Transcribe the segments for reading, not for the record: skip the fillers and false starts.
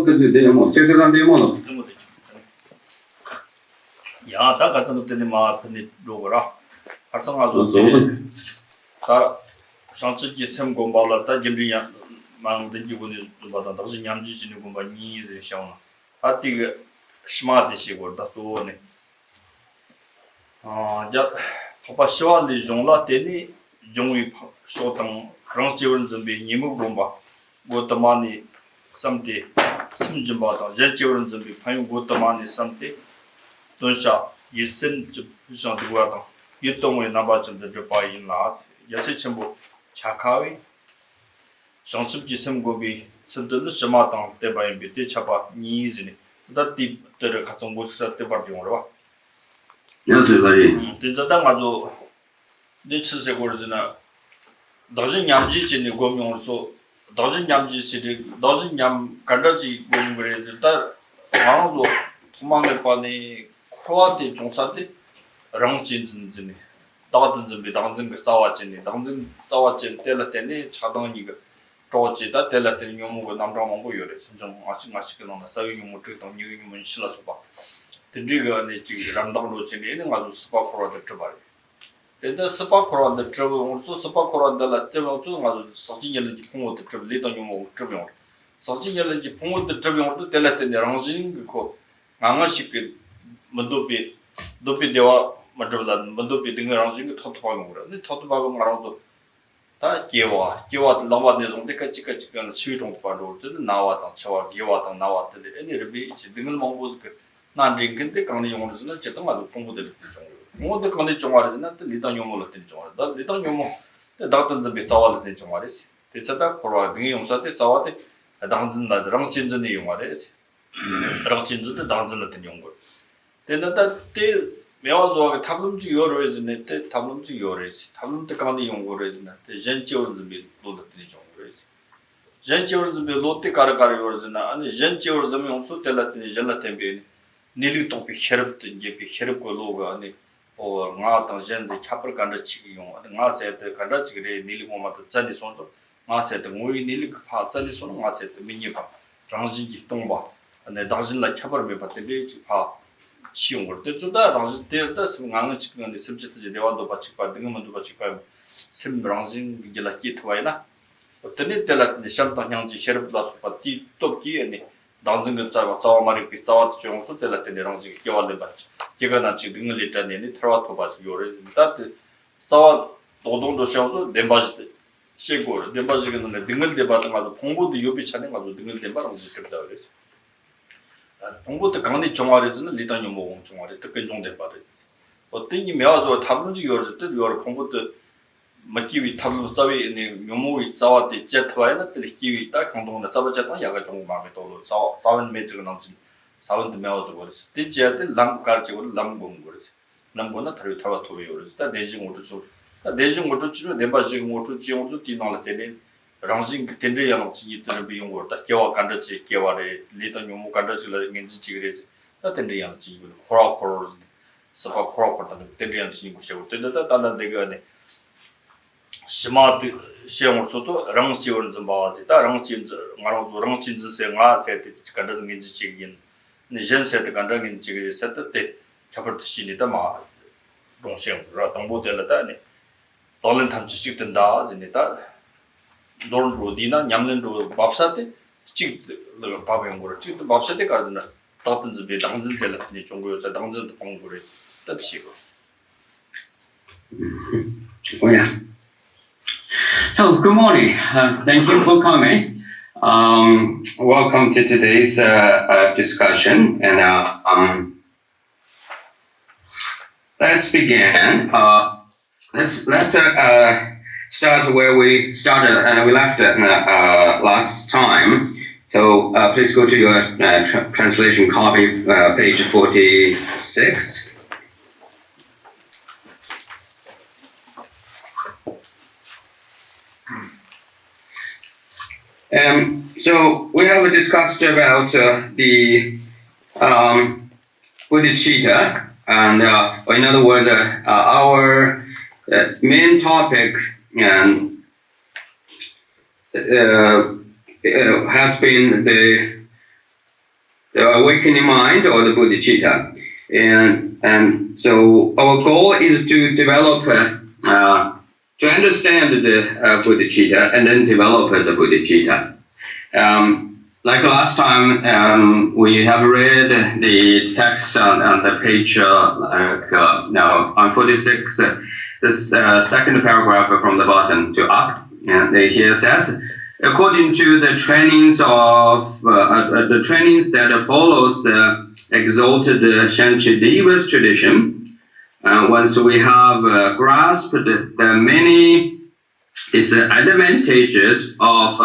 그지 되면 제대로 되면 야, 다 같은 것들이 막 근데 로거라. 발성하고 다 상치기 sem고 발라다 김리야 망된 기분이 받아 다시 냠지지는 거 많이 이제셔. 하티가 스마트시고 다 소네. 야 papa 시와리 종라 때니 종이 쇼당 그런 지원 준비 nhiệm bomba. 고토마니 samti 심좀바다 제지원 준비 파요 고토마니 samti 돈샤 예선 주상도와다 유통의 나바점들 바인라 야세 전부 차카위 정습지 sem고비 선들은 심마당 때바인 비때 차바 니즈니 다티들 같은 곳에서 때바디오라 봐 야세가리 진짜다 가도 네츠세 고르즈나 더진 냠지지니 고명으로서 더진 냠지시리 더진 냠 간다지 고명그레다 마우조 도망을 빠니 크로아티 종사데 랑진진진이 다든지 당진 그 싸웠지니 당진 싸웠진 때라테니 차당이가 조지다 때라테니 용무고 남자망고 요래 선정 아직은 사위 용무 트던 유유문 실어서 봐 드리가네 지금 람당로 지내는 아주 스파코라데 트바리 근데 스파코라데 트브 우수 스파코라데라 트브 아주 서진열이 풍어도 트브 리던 용무 트브 서진열이 풍어도 트브도 때라테니 랑진 그 강아식 문도비 도비 대와 맞을라 문도비 등을 가지고 토토바고 그래. 근데 토토바고 말아도 다 개와 넘어가는 정도까지 가는 치유 정도 바로 나와다 저와 개와다 나왔는데 에너지 이제 등을 먹고 그 난진 근데 강의 용어로는 제가 맞고 공부들 정도. 공부들 강의 좀 말하지는 리던 용어로 되는 좀 알아. 리던 용어 나도 좀 비싸워도 되는 좀 알았지. 대체다 코로나 등의 용사때 싸워때 당진다 랑진진의 용어래지. 랑진진도 당진도 되는 용어. 근데 때 매워서 탑lum지 요래지네 때 탑lum지 요래지 탑lum때 강의 용어래지네 때 젠치오르즈비 로드들이 좀 그래지 젠치오르즈비 로트 가르가르 요래지나 아니 젠치오르즈미 온수 때라더니 젤라템비 닐리 토피 셔럽트 제비 셔럽고 로가 아니 나타 젠지 차플 간다 치기 용 나세트 간다 치기레 닐리 모마도 짠이 손도 나세트 모이 닐리 파 짠이 손 나세트 미니바 장진기 동바 아니 당신라 차벌메 받들이 파 시용을 때주다 당시 때다 승강을 찍는데 습지도 대화도 받치 봐 등문도 받치 봐 샘랑진 길라기 토와이나 어떤이 때라니 샴타 향지 셔럽다서 받디 또기에니 당진을 잡아 자와마리 비자와도 좀서 때라니 랑지 개발을 받지 개가 지금 등을 있다니 트라와토 받지 요래다 자와 노동도 시험도 nem바지 시고 nem바지는 등을 대받은 가도 공부도 요비 차는 가도 등을 대받은지 그랬다 그랬지 공부도 강의 종아리는 리단 용모 종아리 특별 종대 받을 어떤 게 매워서 탑문지 요럴 때 요럴 공부도 막기위 탑문 싸위 용모이 싸와때 제트와이나 때 기위 딱 강동나 싸버졌다 야가 좀 마음에 또 싸원 매지가 남진 싸원도 매워서 그랬어 뒤지한테 람까지고 람공 그랬어 람고나 다리 타와 토비 그랬어 다 내진 오르죠 내진 오르죠 내바지 오르죠 뒤나라 때네 랑징 텐데 양치 있는 비용 거다 개와 간다지 개와래 리던 용모 간다지를 겐지 지그레지 다 텐데 양치 코라코로 스파 코라코다 텐데 양치 고셔 텐데다 단단 되게네 스마트 시험으로도 랑치원 좀 봐야지 다 랑치 말하고 랑치즈 생아 세트 간다지 겐지 지긴 네 젠세트 간다 겐지 지그레 세트 때 카퍼트시니다 마 동시에 라당보델다네 돌은 탐지 식된다 진짜 노른 로디나 냠는로 밥사때 찍 밥에 거를 찍도 밥사때 가지나 다든지 비 당진 될라니 중국에서 당진 공부를 뜻이고 yeah. So good morning. Thank you for coming. Welcome to today's discussion and let's begin. Let's start where we started and we left last time. So please go to your translation copy, page 46. So we have discussed about the bodhicitta, and in other words, our main topic has been the awakening mind or the bodhicitta, and so our goal is to develop to understand the bodhicitta and then develop the bodhicitta. Like last time, we have read the text on the page now on 46, this second paragraph from the bottom to up, and here says, according to the trainings that follows the exalted Shantideva's tradition, once we have grasped the many disadvantages of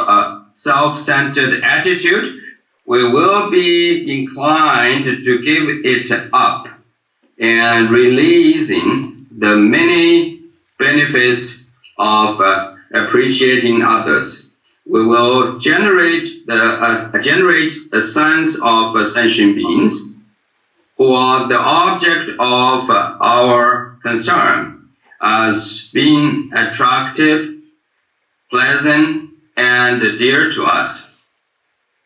self-centered attitude, we will be inclined to give it up and releasing the many benefits of appreciating others. We will generate a sense of sentient beings who are the object of our concern as being attractive, pleasant, and dear to us.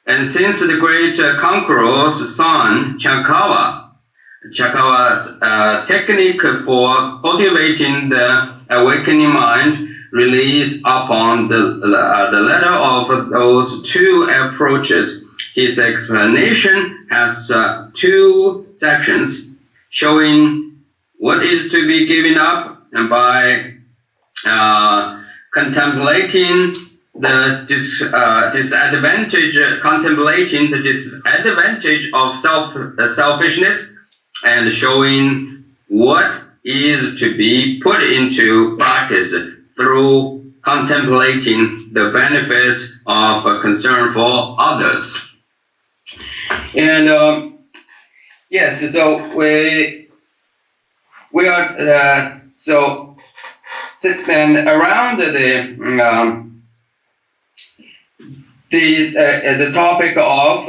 And since the great conqueror's son, Chakawa's technique for cultivating the awakening mind relies upon the latter of those two approaches, his explanation has two sections showing what is to be given up, and by contemplating the disadvantage of selfishness, and showing what is to be put into practice through contemplating the benefits of concern for others. And yes, so we are so then around the topic of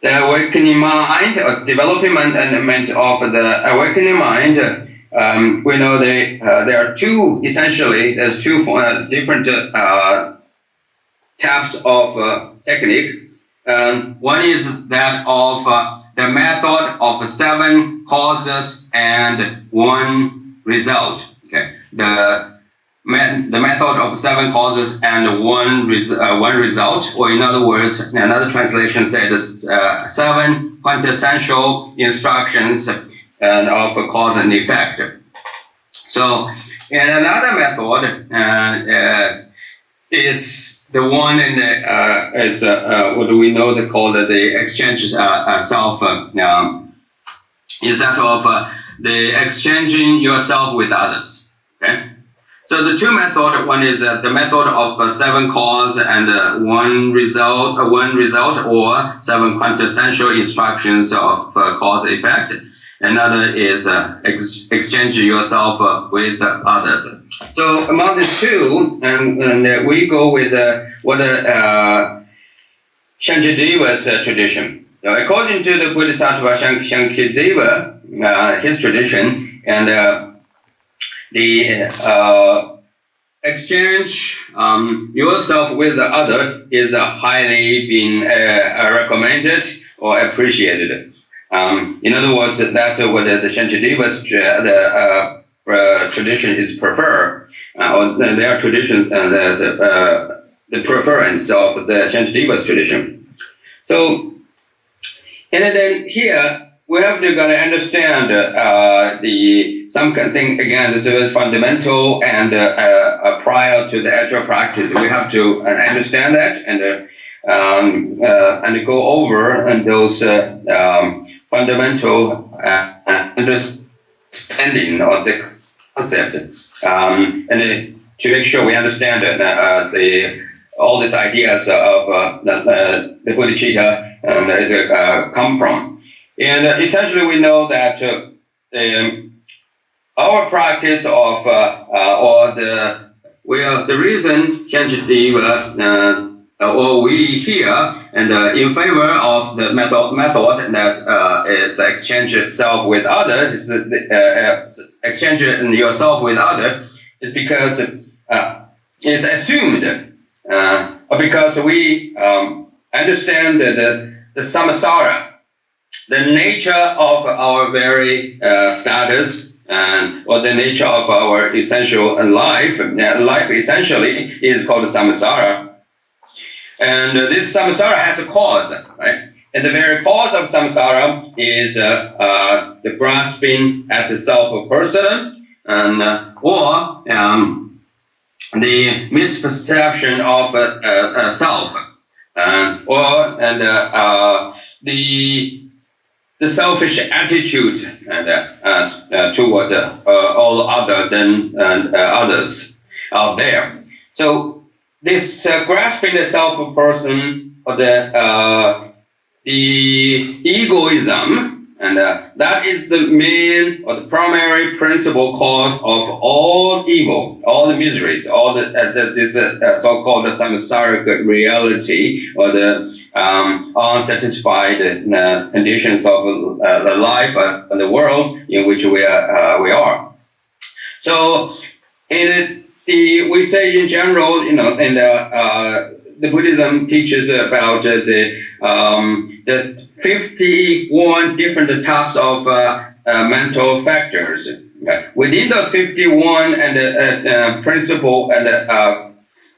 the awakening mind, or development of the awakening mind. We know there are two, essentially, there's two different types of technique. One is that of the method of 7 causes and 1 result. Okay, the method of 7 causes and one result, or in other words, another translation says 7 quintessential instructions of cause and effect. So, and another method is the one is what do we know called the exchange self, is that of the exchanging yourself with others. Okay. So the two methods, one is the method of 7 cause and 1 result, or 7 quintessential instructions of cause effect. Another is exchange yourself with others. So among these two, and we go with what Shantideva's tradition. So according to the Bodhisattva Shankideva, his tradition, and the exchange yourself with the other is highly being recommended or appreciated. In other words, that's what the Shantideva's tradition is prefer, or their tradition, the preference of the Shantideva's tradition. So, and then here we have to understand something again. This is very fundamental, and prior to the actual practice, we have to understand that and go over and those fundamental understanding of the concepts, and to make sure we understand all these ideas of the bodhicitta come from. And essentially, we know that our practice of the reason Shanti or we here and in favor of the method that is exchange itself with others, exchange yourself with others, is because it's assumed because we understand the samsara, the nature of our very status, or the nature of our essential life. Life essentially is called samsara. And this samsara has a cause, right? And the very cause of samsara is the grasping at the self of person, and or the misperception of self, or the selfish attitude towards all other than others out there. So this grasping the self of person, or the egoism, and that is the main or the primary principal cause of all evil, all the miseries, all this so-called samsaric reality, or the unsatisfied conditions of the life and the world in which we are. So, we say in general, in the Buddhism teaches about the 51 different types of mental factors. Within those 51 and principle and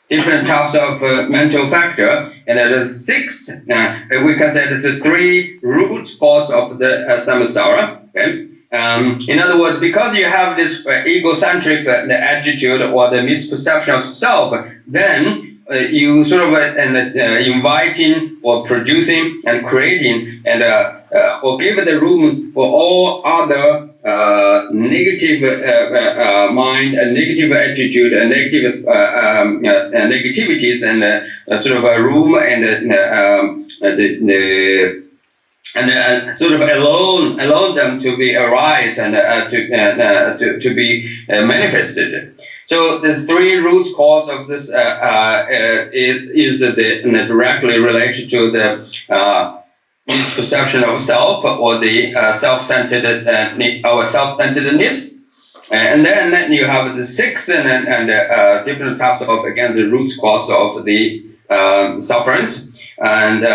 different types of mental factor, and there's 6. We can say that the 3 root cause of the samsara. Okay. In other words, because you have this egocentric attitude or the misperception of self, then you sort of inviting or producing and creating and or give the room for all other negative mind and negative attitude and negative negativities, and sort of a room and sort of allow them to be arise and to be manifested. So the 3 root cause of this is directly related to the misperception of self, or the self-centered our self-centeredness. And then you have the 6 and different types of, again, the root cause of the sufferance, and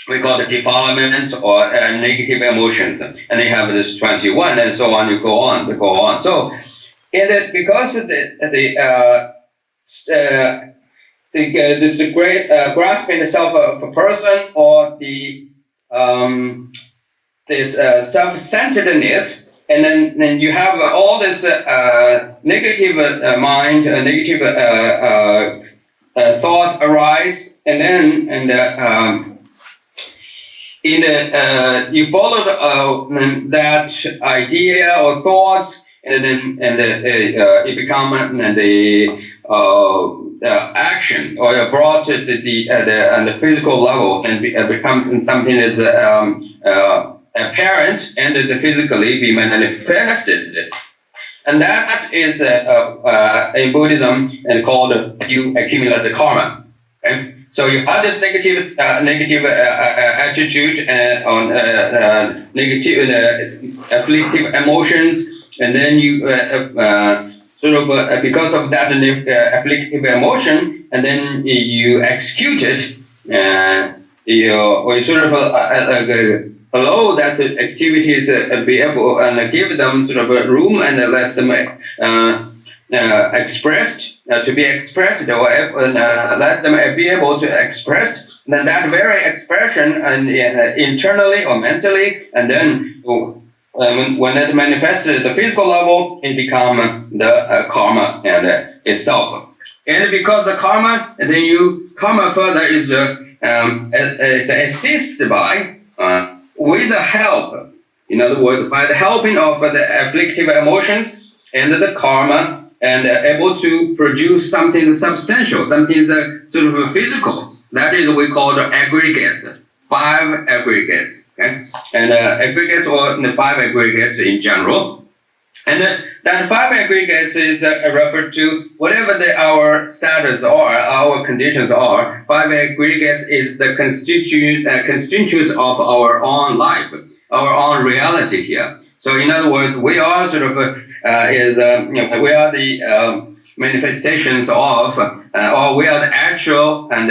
we call it defilements or negative emotions. And they have this 21, and so on. You go on. So, because this great grasping the self of a person, or the this self-centeredness, and then you have all this negative mind, negative thoughts arise, and then you follow that idea or thoughts, and then it becomes the action, or brought to the physical level, and become something that's apparent and physically be manifested. And that is in Buddhism and called you accumulate the karma. Okay? So you have this negative attitude on negative afflictive emotions, and then you sort of because of that afflictive emotion, and then you execute it, you sort of allow that the activities be able and give them sort of a room and let them expressed to be expressed, or let them be able to express. Then that very expression and internally or mentally, and then when it manifests at the physical level, it becomes the karma and itself. And because the karma, and then karma further is assisted by with the help. In other words, by the helping of the afflictive emotions and the karma, and able to produce something substantial, something sort of physical. That is what we call the aggregates. 5 aggregates, okay? And aggregates, or the 5 aggregates in general. And that 5 aggregates is referred to whatever our status are, our conditions are. 5 aggregates is the constituents of our own life, our own reality here. So in other words, we are sort of we are the manifestations of, or we are the actual and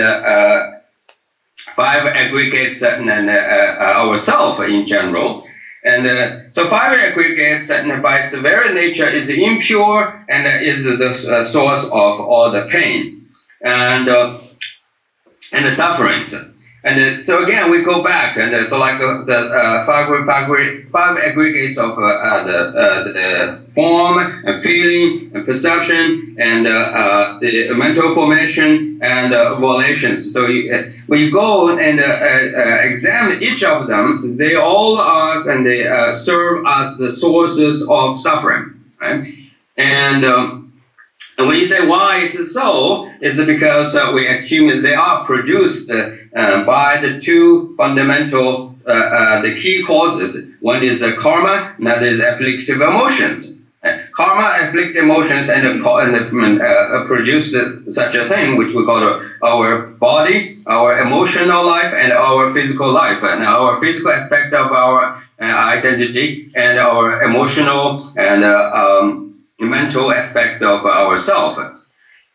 5 aggregates and ourselves in general. And so 5 aggregates, by its very nature, is impure and is the source of all the pain and the sufferings. And so again, we go back, and so like the 5 aggregates of the form and feeling and perception and the mental formation and volitions. So when you go and examine each of them, they all are and they serve as the sources of suffering, right? And when you say why it's so, it's because we accumulate. They are produced by the 2 fundamental, the key causes. One is karma, another is afflictive emotions. Karma, afflictive emotions, and produce such a thing which we call our body, our emotional life, and our physical life, and our physical aspect of our identity, and our emotional and mental aspect of ourselves.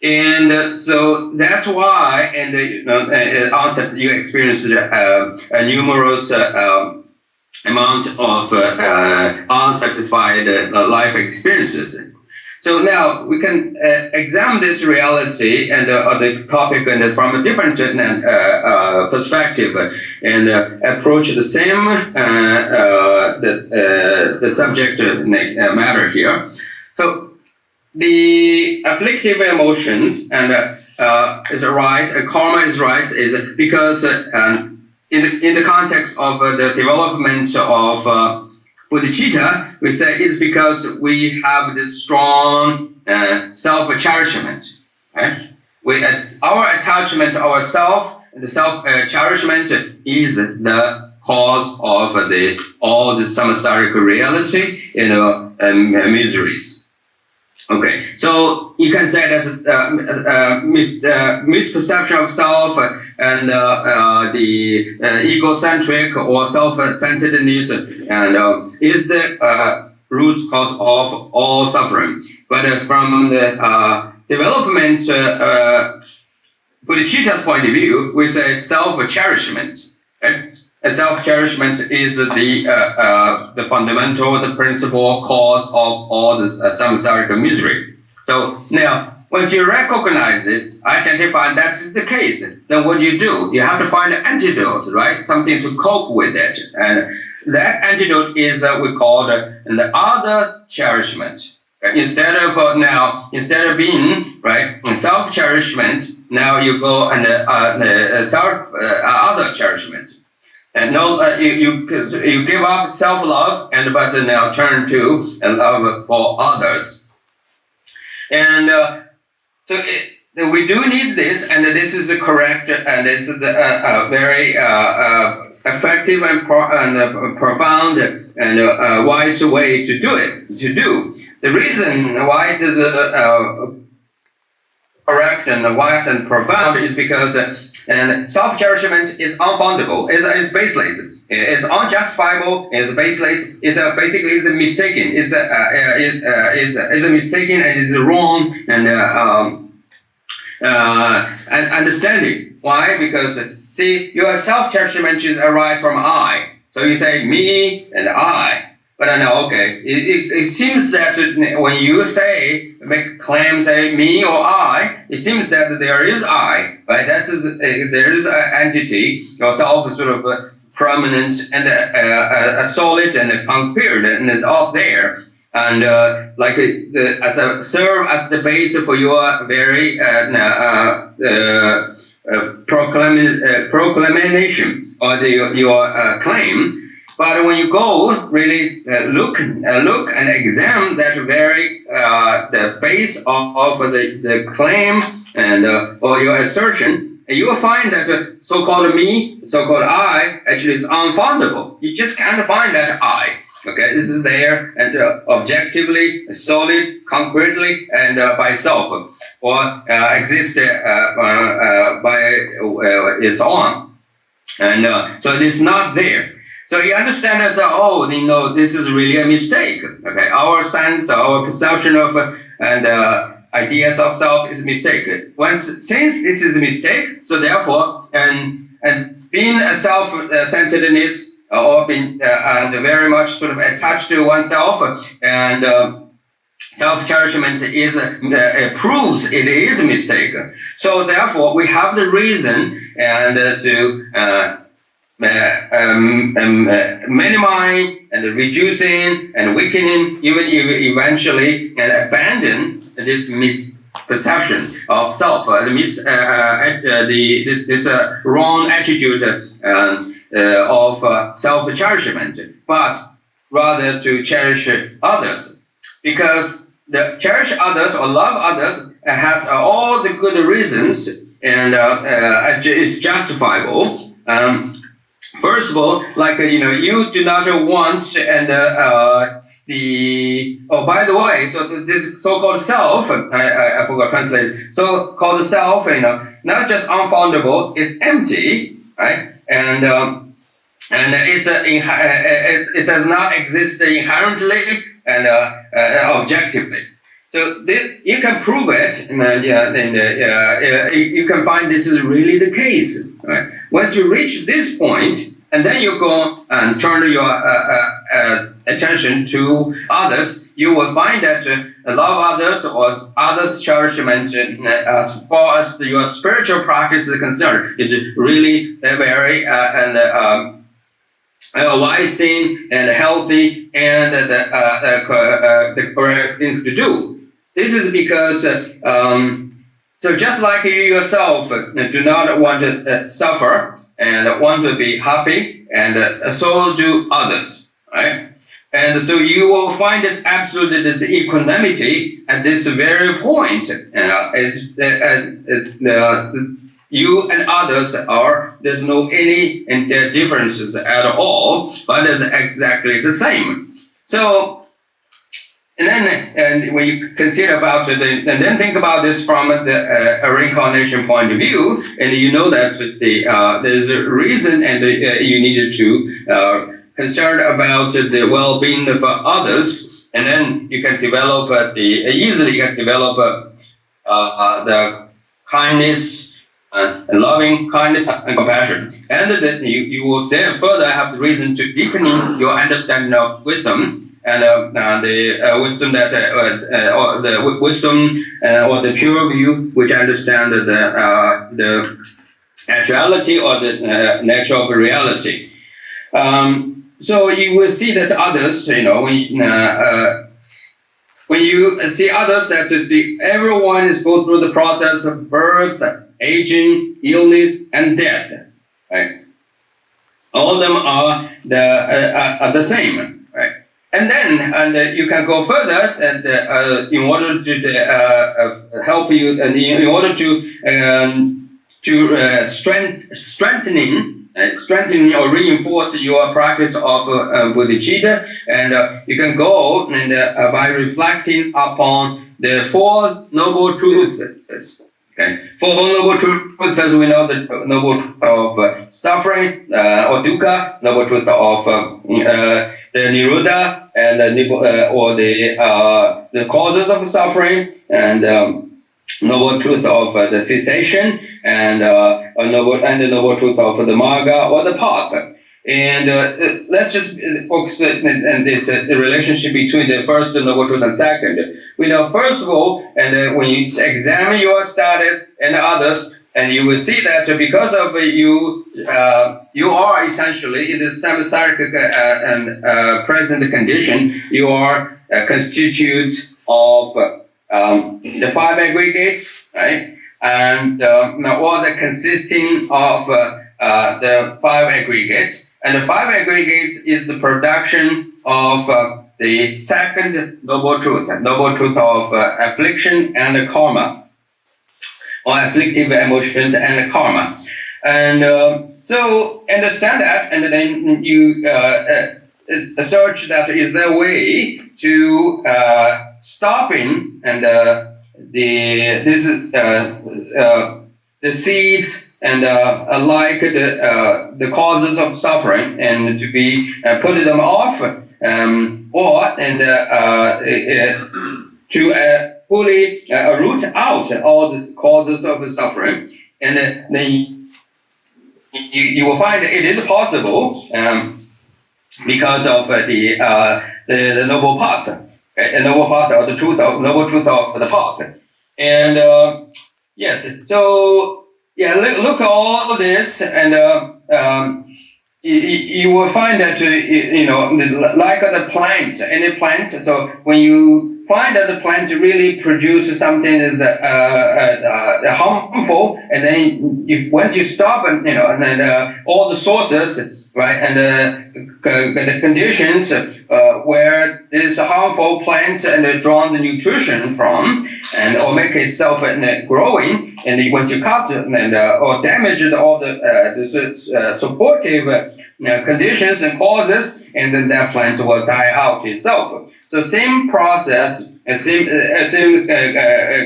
And so that's why, and onset you experienced a numerous amount of unsatisfied life experiences. So now we can examine this reality and the topic and from a different perspective and approach the same the subject matter here. So the afflictive emotions and is arise, karma is rise, is because in the context of the development of bodhicitta, we say it's because we have this strong self-cherishment. Right? Our attachment to ourself, the self-cherishment is the cause of all the samsaric reality, miseries. Okay, so you can say that's misperception of self and the egocentric or self-centeredness and is the root cause of all suffering. But from the development bodhicitta's point of view, we say self-cherishment. Right? Self-cherishment is the fundamental, the principal cause of all this samsaric misery. So now, once you recognize this, identify that is the case, then what do? You have to find an antidote, right? Something to cope with it. And that antidote is we call the other cherishment. Instead of being right in self-cherishment, now you go and other cherishment. And you give up self-love but now turn to love for others. And so we do need this, and this is the correct, and this is a very effective and profound and wise way to do it. The reason why it is correct and wise and profound is because and self-cherishment is unfoundable, is baseless, it's unjustifiable, is baseless, is basically is mistaken, is a mistaken and is wrong and understanding. Why? Because see, your self-cherishment is arise from I. So you say me and I. But I know, okay, it seems that when you make claims, say me or I, it seems that there is I, right? There is an entity, yourself sort of prominent and solid and concrete, and it's all there. And serve as the base for your very proclamation or your claim. But when you go really look and examine that very the base of the claim and or your assertion, you will find that so-called me, so-called I, actually is unfoundable. You just can't find that I. Okay, this is there and objectively, solid, concretely, and by itself, or exist by its own. And so it is not there. So you understand as this is really a mistake. Okay, our sense, our perception of ideas of self is mistake. Since this is a mistake, so therefore, and being a self-centeredness or being and very much sort of attached to oneself and self-cherishment is proves it is a mistake. So therefore, we have the reason and to minimize and reducing and weakening, even eventually and abandon this misperception of self, this wrong attitude of self-cherishment, but rather to cherish others, because the cherish others or love others has all the good reasons and is justifiable. First of all, like you do not want and by the way, so this so-called self, I forgot to translate. So-called self, not just unfoundable, it's empty, right? And it's it does not exist inherently and objectively. So you can prove it, and you can find this is really the case. Right? Once you reach this point, and then you go and turn your attention to others, you will find that love others or others' cherishment, as far as your spiritual practice is concerned, is really a very wise thing and healthy and the correct things to do. This is because, so just like you yourself do not want to suffer and want to be happy, and so do others, right? And so you will find this absolute this equanimity at this very point. You and others there's no any differences at all, but it's exactly the same. So. And when you consider about it, and then think about this from the reincarnation point of view, and you know that there's a reason, and you needed to concern about the well-being of others, and then you can develop easily develop the kindness, loving kindness and compassion, and then you will then further have the reason to deepening your understanding of wisdom. And the wisdom that, or the wisdom or the pure view, which understand the actuality or the nature of reality. So you will see that others, when you see others, that you see everyone is go through the process of birth, aging, illness, and death. Right? All of them are the same. Right? And then, you can go further, and in order to help you, and in order to strengthening or reinforce your practice of bodhicitta, and you can go and by reflecting upon the Four Noble Truths. Okay. For Noble Truths, as we know, the Noble Truth of suffering or dukkha, Noble Truth of the Nirodha, and the causes of suffering, and Noble Truth of the cessation, and the Noble Truth of the Marga or the path. And let's just focus on this the relationship between the first Noble Truth and second. We know, first of all, and when you examine your status and others, and you will see that because of you are essentially in the samsaric and present condition, you are constitutes of the five aggregates, right? And all the consisting of the five aggregates. And the five aggregates is the production of the second Noble Truth of affliction and karma, or afflictive emotions and karma. And so understand that, and then you search that is there a way to stopping and the seeds and like the causes of suffering, and to be put them off, or and to fully root out all the causes of suffering, and then you will find it is possible because of the noble path, a noble path or the noble truth of the path, and yes. So yeah, look at all this, and you will find that like the plants, any plants. So when you find that the plants really produce something is harmful, and then once you stop, and then all the sources, right, and the conditions where this harmful plants and drawn the nutrition from, and or make itself growing, and once you cut and or damage all the supportive conditions and causes, and then that plant will die out itself. So same process, same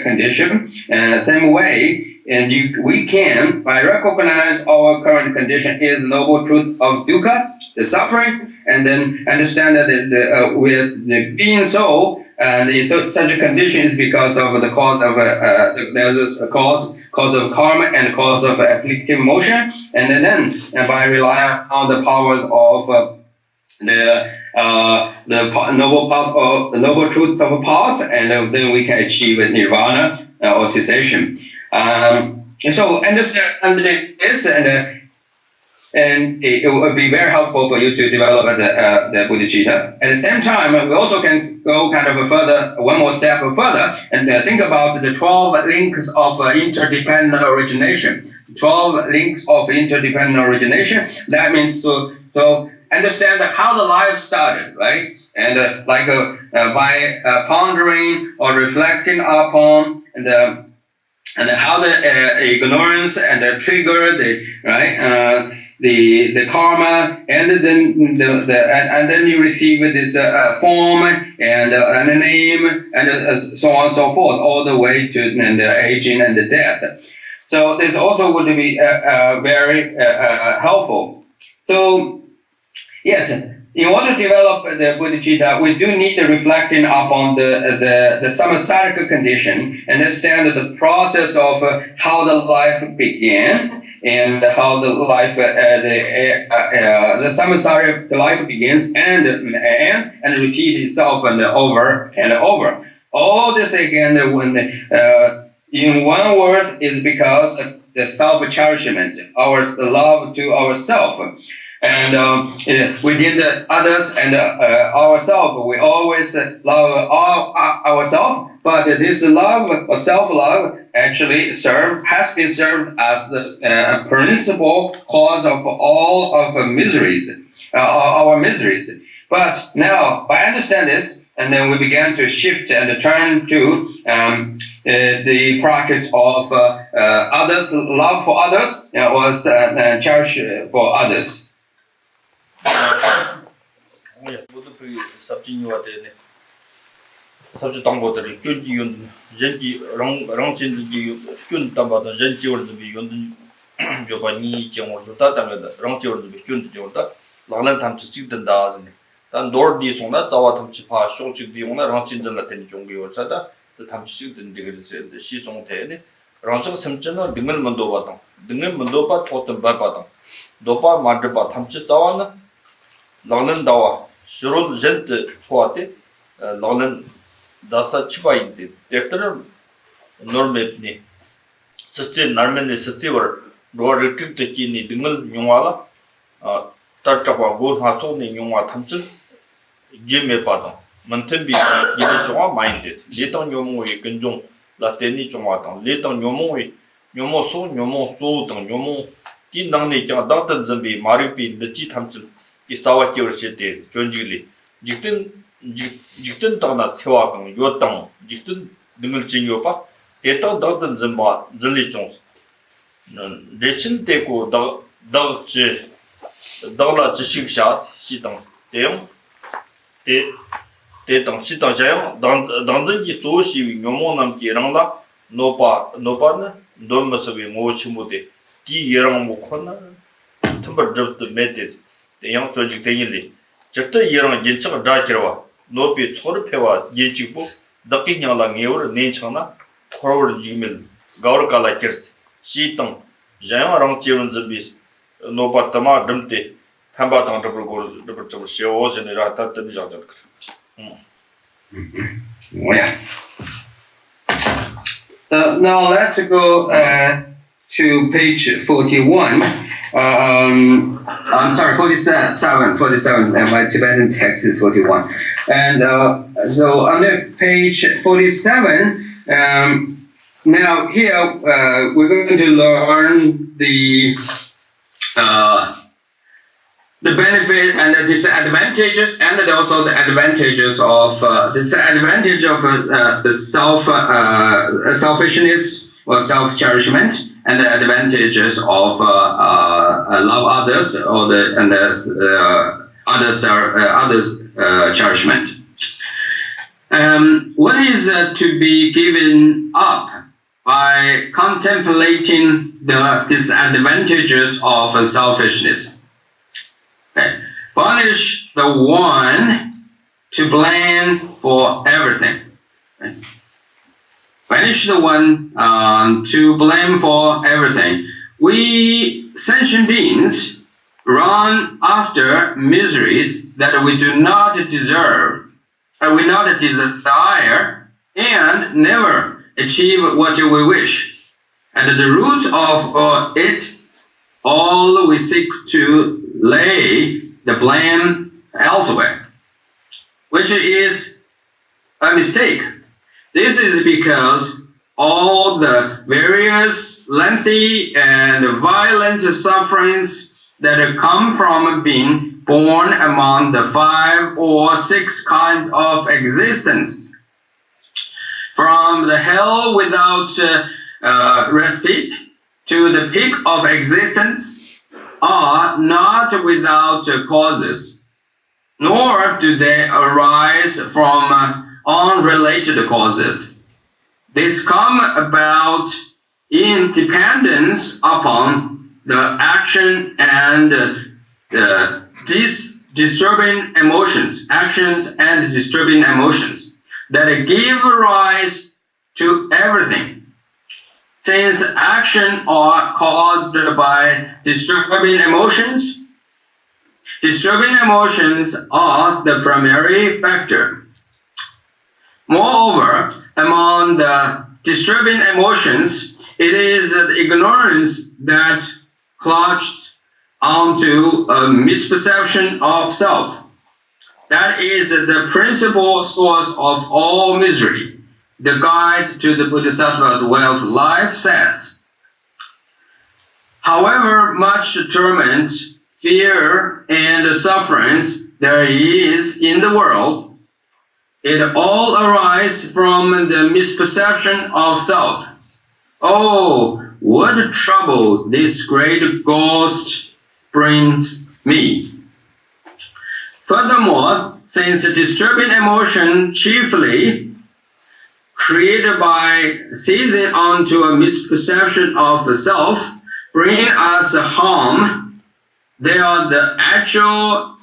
condition, same way, and we can, by recognize our current condition is noble truth of dukkha, the suffering, and then understand that with the being so, and such a condition is because of the cause of there's a cause of karma and cause of afflictive motion, and then by relying on the powers of the noble path or the noble truth of a path, and then we can achieve nirvana or cessation. So understand this, and it will be very helpful for you to develop the bodhicitta. At the same time, we also can go kind of one more step further, and think about the 12 links of interdependent origination. 12 links of interdependent origination. That means to understand how the life started, right? And by pondering or reflecting upon and how the ignorance and the trigger, the karma, and then and then you receive this form and a name, and so on and so forth, all the way to the aging and the death. So this also would be very helpful. So yes, in order to develop the bodhicitta, we do need to reflecting upon the samsaric condition, understand the process of how the life began, and how the life the samsaric life begins and repeat itself and over and over. All this again, when in one word, is because of the self-cherishment, our love to ourselves. And within the others and ourselves, we always love ourselves. But this love or self-love actually has been served as the principal cause of all of miseries, our miseries. But now, by understanding this, and then we began to shift and turn to the practice of others, love for others, was cherish for others. 모두 그 삽진이와 되네. 삽지 당고들이 균지 윤 전지 랑진지 균 담바다 전지 월즈비 윤 조바니 정월서 다다면다 랑지 월즈비 균지 정다 라란 탐치 찍든다 아즈네. 단 노르디 송나 자와 탐치 파 쇼치디 용나 랑진전라 되는 종비 월사다 탐치 찍든지 그래서 시송되네. 랑적 섬전은 등을 먼저 봤다. 등을 먼저 봐 토든 바바다. 도파 마드바 탐치 자와나 라는 다와 shurul jent choate lalan dasa chibainte tektar normepni setse narmene setsevar roar retreat ki ni dingal nyungwala tartapa go hacho ni nyungwa thamchil geme padang mantenbi yene chwa minded letang nyomo ye genjong la teni chwa tang letang nyomo ye nyomo so nyomo zo tang nyomo ti nangne kya datan zambi maripi de chi thamchil 이사와 기울실 때 존직리 직든 당나 세와강 요당 직든 능을 진요바 대당 당든 점바 진리 중 레친 대고 다지 다라 지식샤 시당 대용 대당 시당 자용 당진기 소시 요모남 기랑라 노바는 돈마서비 모치모데 디 예랑 모코나 텀버 접도 메데 대양 조직 대일리 저때 이런 인적 다기와 노비 초르페와 예직부 daki nyala ngewar nen changna khorwar jimil gaur kala kirs shi tang jaywa rang chewun zibis no pa tama damte phamba tang dabur gor dabur chabur sheo jene ra ta tabi jajar kar Yeah. Now let's go to page 41. I'm sorry, 47. 47. And my Tibetan text is 41. And so under page 47, now here we're going to learn the benefit and the disadvantages, and also the advantages of disadvantage of the selfishness or self-cherishment, and the advantages of love others or others cherishment. What is to be given up by contemplating the disadvantages of selfishness? Okay. Punish the one to blame for everything. Okay. Punish the one to blame for everything. We sentient beings run after miseries that we do not deserve, we not desire, and never achieve what we wish. And the root of it all, we seek to lay the blame elsewhere, which is a mistake. This is because all the various lengthy and violent sufferings that come from being born among the 5 or 6 kinds of existence, from the hell without respite to the peak of existence, are not without causes, nor do they arise from unrelated causes. These come about in dependence upon the action and disturbing emotions, actions and disturbing emotions that give rise to everything. Since action are caused by disturbing emotions are the primary factor. Moreover, among the disturbing emotions, it is ignorance that clutched onto a misperception of self. That is the principal source of all misery. The guide to the Bodhisattva's way of life says, however much torment, fear, and sufferings there is in the world, it all arises from the misperception of self. Oh, what trouble this great ghost brings me. Furthermore, since disturbing emotion chiefly created by seizing onto a misperception of the self bring us harm, they are the actual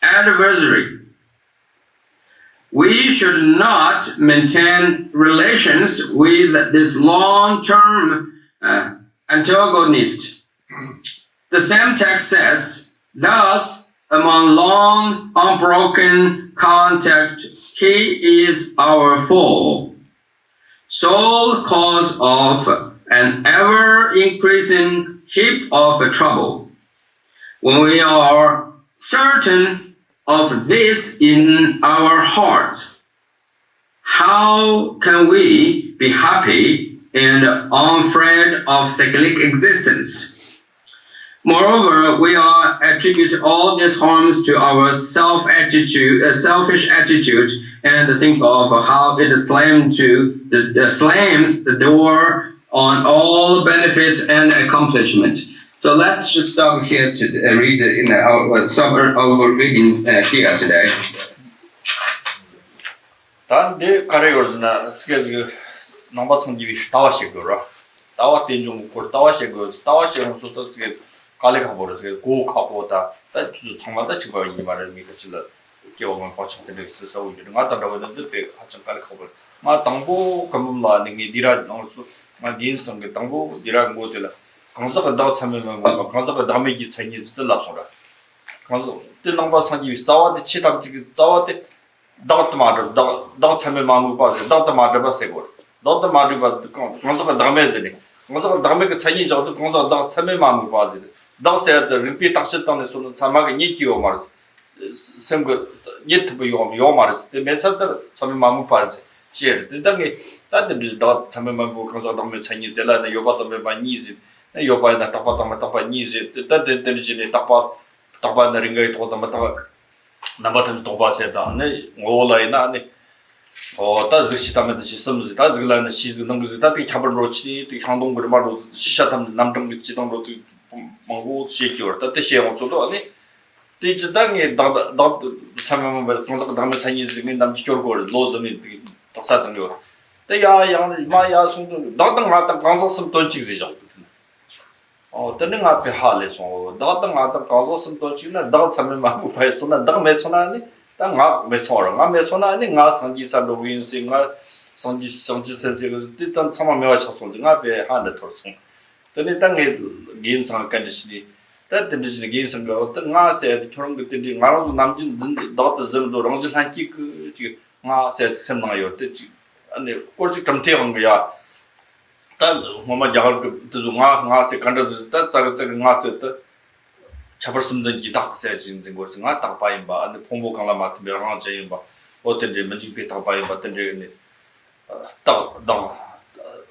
adversary. We should not maintain relations with this long-term antagonist. The same text says, thus, among long, unbroken contact, he is our foe, sole cause of an ever-increasing heap of trouble. When we are certain of this in our hearts, how can we be happy and unafraid of cyclic existence? Moreover, we attribute all these harms to our selfish attitude, and think of how it slams the door on all benefits and accomplishment. So let's just stop here to read our reading here today. 단데 카레거즈나 스케즈 넘바승기비 타와시거라. 타와 텐종 고 타와시거 타와시는 소토 스케 칼레가 버르스 고 카보다 다 정말다 지금 이 말을 믿으실라. 기억은 받쳐들 있어서 우리는 아다라고는 배 하청 깔 거고 마 당보 감음라 능이 니라 넣어서 마 인성 그 당보 니라 모델 강서가 더 참여만 거 강서가 남에게 차이지 들라서라 강서 뜻남바 상기 싸워대 치담지 싸워대 나도 말을 나 참여만 거 봐서 나도 말을 봐세고 너도 말을 봐 강서가 남에지니 강서가 남에게 차이지 저도 강서가 나 참여만 거 봐야 나 세다 리피 딱셨다는 소는 참하게 니기요 말스 생거 예트부 요 말스 때 매차들 참여만 거 봐지 제 등등에 다들 다 참여만 거 강서 남에 차이지 될라는 요바도 매바니지 요바나 딱바다 니지 다들 들지네 딱바 나링가 또 담다 남바튼 또 봐세다 네 올라이나 네 다 즉시다면 시스템즈 다 즉라는 시즈 능그즈 다 잡을로치 또 향동부를 말로 시샤담 남동 지동로 망고 시키어 다 대시에 저도 아니 디지당에 다 참여만 방송 담에 차이즈 남지 결과를 노즈미 독사정요 대야 마야 송도 나당 나당 강사슴 돈치지죠 때는 앞에 할래서 나당 강사슴 돈치나 나 참여만 봐서나 나 매소나니 나 매소라 매소나니 나 상지살로 윈싱가 상지세세가 일단 참여만 쳤었는데 앞에 하는데 돌성 때는 땅에 개인상 간지시 때든지 개인상가 어떤 나세 그런 것들이 나로 남진 나도 점도 랑진 한기 그 지금 나세 sem나요 때 아니 꼴찌 좀 태운 거야 단 뭐만 야갈 그도 나세 간다서 자가 나세 때 잡을수는 기닥세 진진 것은 딱 봐임 봐 아니 공부강라 맡은 명 제임 봐 어떤지 문진비 딱 봐임 봐 던지네 딱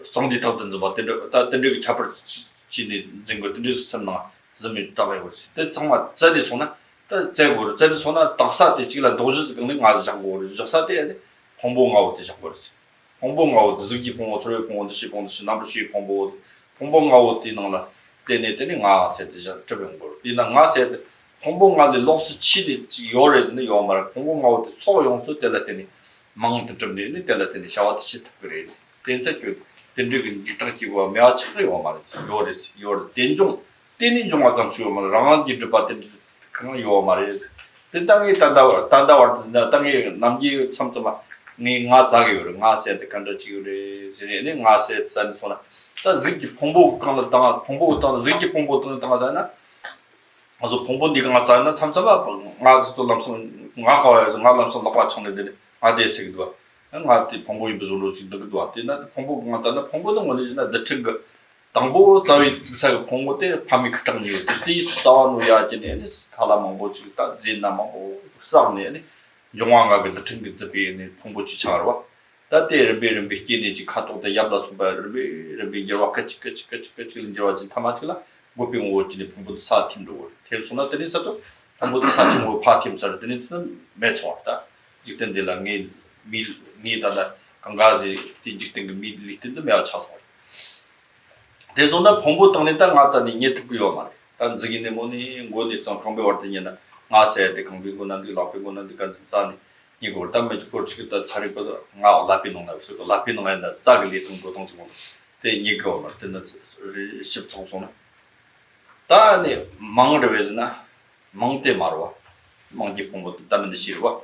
성디 타든지 봐 던지 잡을 지니 진거 던지 선나 zimi tabai wursi. Te tsangma zadi sona, te zaiwuru, zadi sona taksa te chigla dojiz gangli ngazi jangu wuri, jaksa te yade pongbo nga wote jangu wursi. Pongbo nga wote, zigi pongbo, chore pongbo, dashi, nambu shi pongbo wote, pongbo nga wote nangla, tene nga sete jabiong wuri. Dina nga sete, pongbo nga de loksi chi de yore zine yo mara, pongbo nga wote so yongsu tela tene, mang tutumde, tela tene shawati shi tapgore zi. Tenza kyo, tenrigin jitangkiwa mea chakri yo mara zi, yore, tenjong, 때는 좀 와서 쉬어만 랑한지 드바데 그런 요 말이지. 땅에 단다 왔으나 땅에 남기 참도마 네가 자기요. 나세한테 간다 지우래. 이제 나세 산소나. 다 지기 공부 간다 땅 공부 땅 지기 공부 땅 땅하잖아. 아주 공부 네가 맞잖아. 참자마 나도 남성 나가와서 나남성 나빠 청내들 아데스기도. 나한테 공부이 무슨로 진도도 왔대. 나 공부 간다. 공부는 원리지나 대충 당보 자위 즉사 공부 때 밤이 그딱 니요. 이 싸우야지네. 칼라망보 지다 진나망보 싸우네. 용왕가게 같은 게 접이네. 공부 지차로. 다때 베르베 기네지 카토다 야블라스 베르베 여와카치 인지와지 타마치라 고핑 오지네 공부도 사팀도. 텔소나 때리서도 공부도 사팀 파팀서 때리서는 매초다. 직된들랑이 밀 니다다 강가지 디직된 밀 리트도 매어 차서. 대존나 공부 땅에 땅 가자니 니 듣고요 말. 단 저기네 뭐니 고디선 공부 왔더니나 나세 때 공부고 난디 라피고 난디 간자니 이걸 담에 거치겠다 차리고 나 라피노 나서 라피노에다 싸글리 동고 동중. 때 이거 말때는 십송송나. 다니 망을 왜즈나 망때 말와. 망기 공부도 담에 싫어와.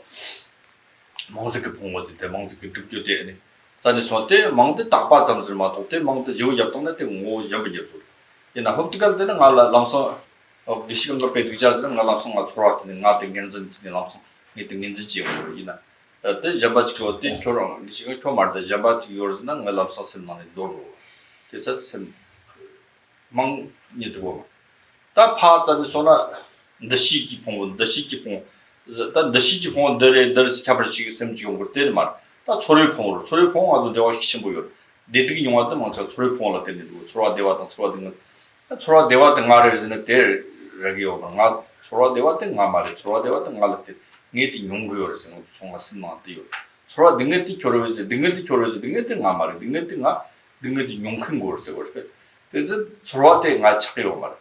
망스그 공부도 때 망스그 듣교되네. 자네 소때 망데 딱바 점을 맞도 때 망데 저 yap동네 때 오 잡이죠. 이나 흡득할 때는 알라 람서 비시금 거 배드자는 알람성 맞추라는 나한테 괜찮은 람성 이때 괜찮지요. 이나 때 잡아지고 때 초랑 비시가 초 말때 잡아지 요르는 알람성 쓸만해 도로. 그래서 망 니도 다 파자는 소나 더시기 봉 다 더시기 봉 더스 잡을지 sem지고 그때 말 다 초리봉으로 아주 저와 시신 보여. 내득이 용화도 먼저 초리봉으로 되는데 초라 대화도 초라 대화 등아를 이제는 될 레기오가 나 초라 대화 등아 말이 초라 대화 등아를 때 니티 용구요를 생각 총가 쓴마한테요. 초라 능력이 결혼해서 능력이 등아 말이 능력이 용큰 거를 쓰고 그래서 초라 대가 착해요 말.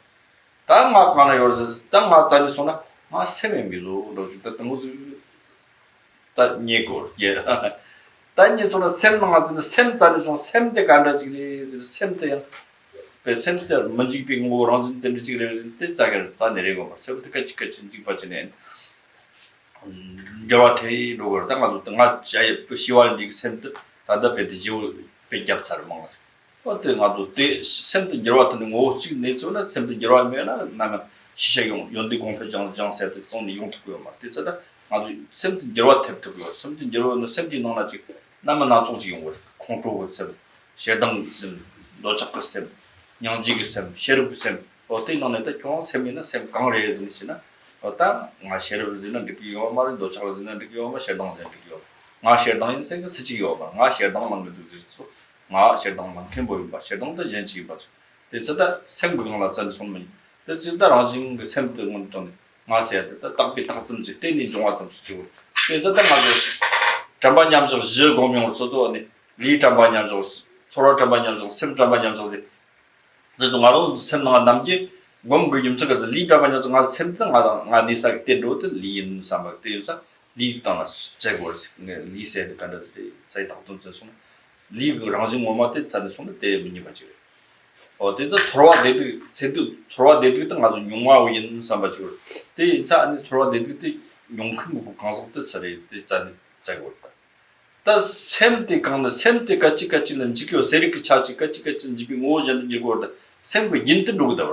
땅마 가나 요르서 땅마 자리 소나 마 세명이로 로주다 등고 다 니고 예. 단지 소나 샘망한테 샘자리 좀 샘대 간다지기 샘대 샘대 먼지 빙고 런진 된지기를 때 자기를 다 내리고 막 세부터까지 진지 빠지네 저한테 로걸 당가도 당가 자에 시원이 샘도 다다 배지고 배잡사를 먹었어. 어때 가도 때 샘도 저한테는 뭐 지금 내서나 샘도 저하면 나면 시작용 연대 공표장 장세도 좀이 용도고요. 막 됐잖아. 아주 샘도 저한테도요. 샘도 저는 샘도 나나지 나만 나중지 용거 컨트롤 샘 셰당 샘 노착 샘 양지기 샘 셰르브 샘 어때 너네도 경 샘이나 샘 강을 해야 되시나 어따 nga share zina dikiyo ma do cha zina dikiyo ma share dang zina dikiyo nga share dang yin sen si ji yo ba nga share dang mang de zi so nga share dang mang ken bo ba share dang de jen ji ba de zhe da sem bu la zhen song men de zhe da rang jing de sem de ngon dong nga xie de da bi da zhen ji de ni zhong wa zhen ji de zhe da ma de zhan ba nyam zhe zhi gong miong so do ni li zhan ba nyam zhe so ro zhan ba nyam zhe sem zhan ba nyam zhe de zong a lo sem na nam ji gom gu yum tsaka li da banya nga semta nga ni sa te ro te li in sa ma te sa li ta na che go li se de kan de zai da ton so li gu rang jing mo ma te ta de so te mi ni ba ji o te da chorwa de de se du chorwa de de nga nyong wa yin sa ba ji te cha ni chorwa de de nyong 큰 거 gang so te sa re te cha ni zai go da sem te kang de ka chi 는 ji kyo se ri ki cha chi ka chi ji bi mo jan ni go da sem gu yin te ro da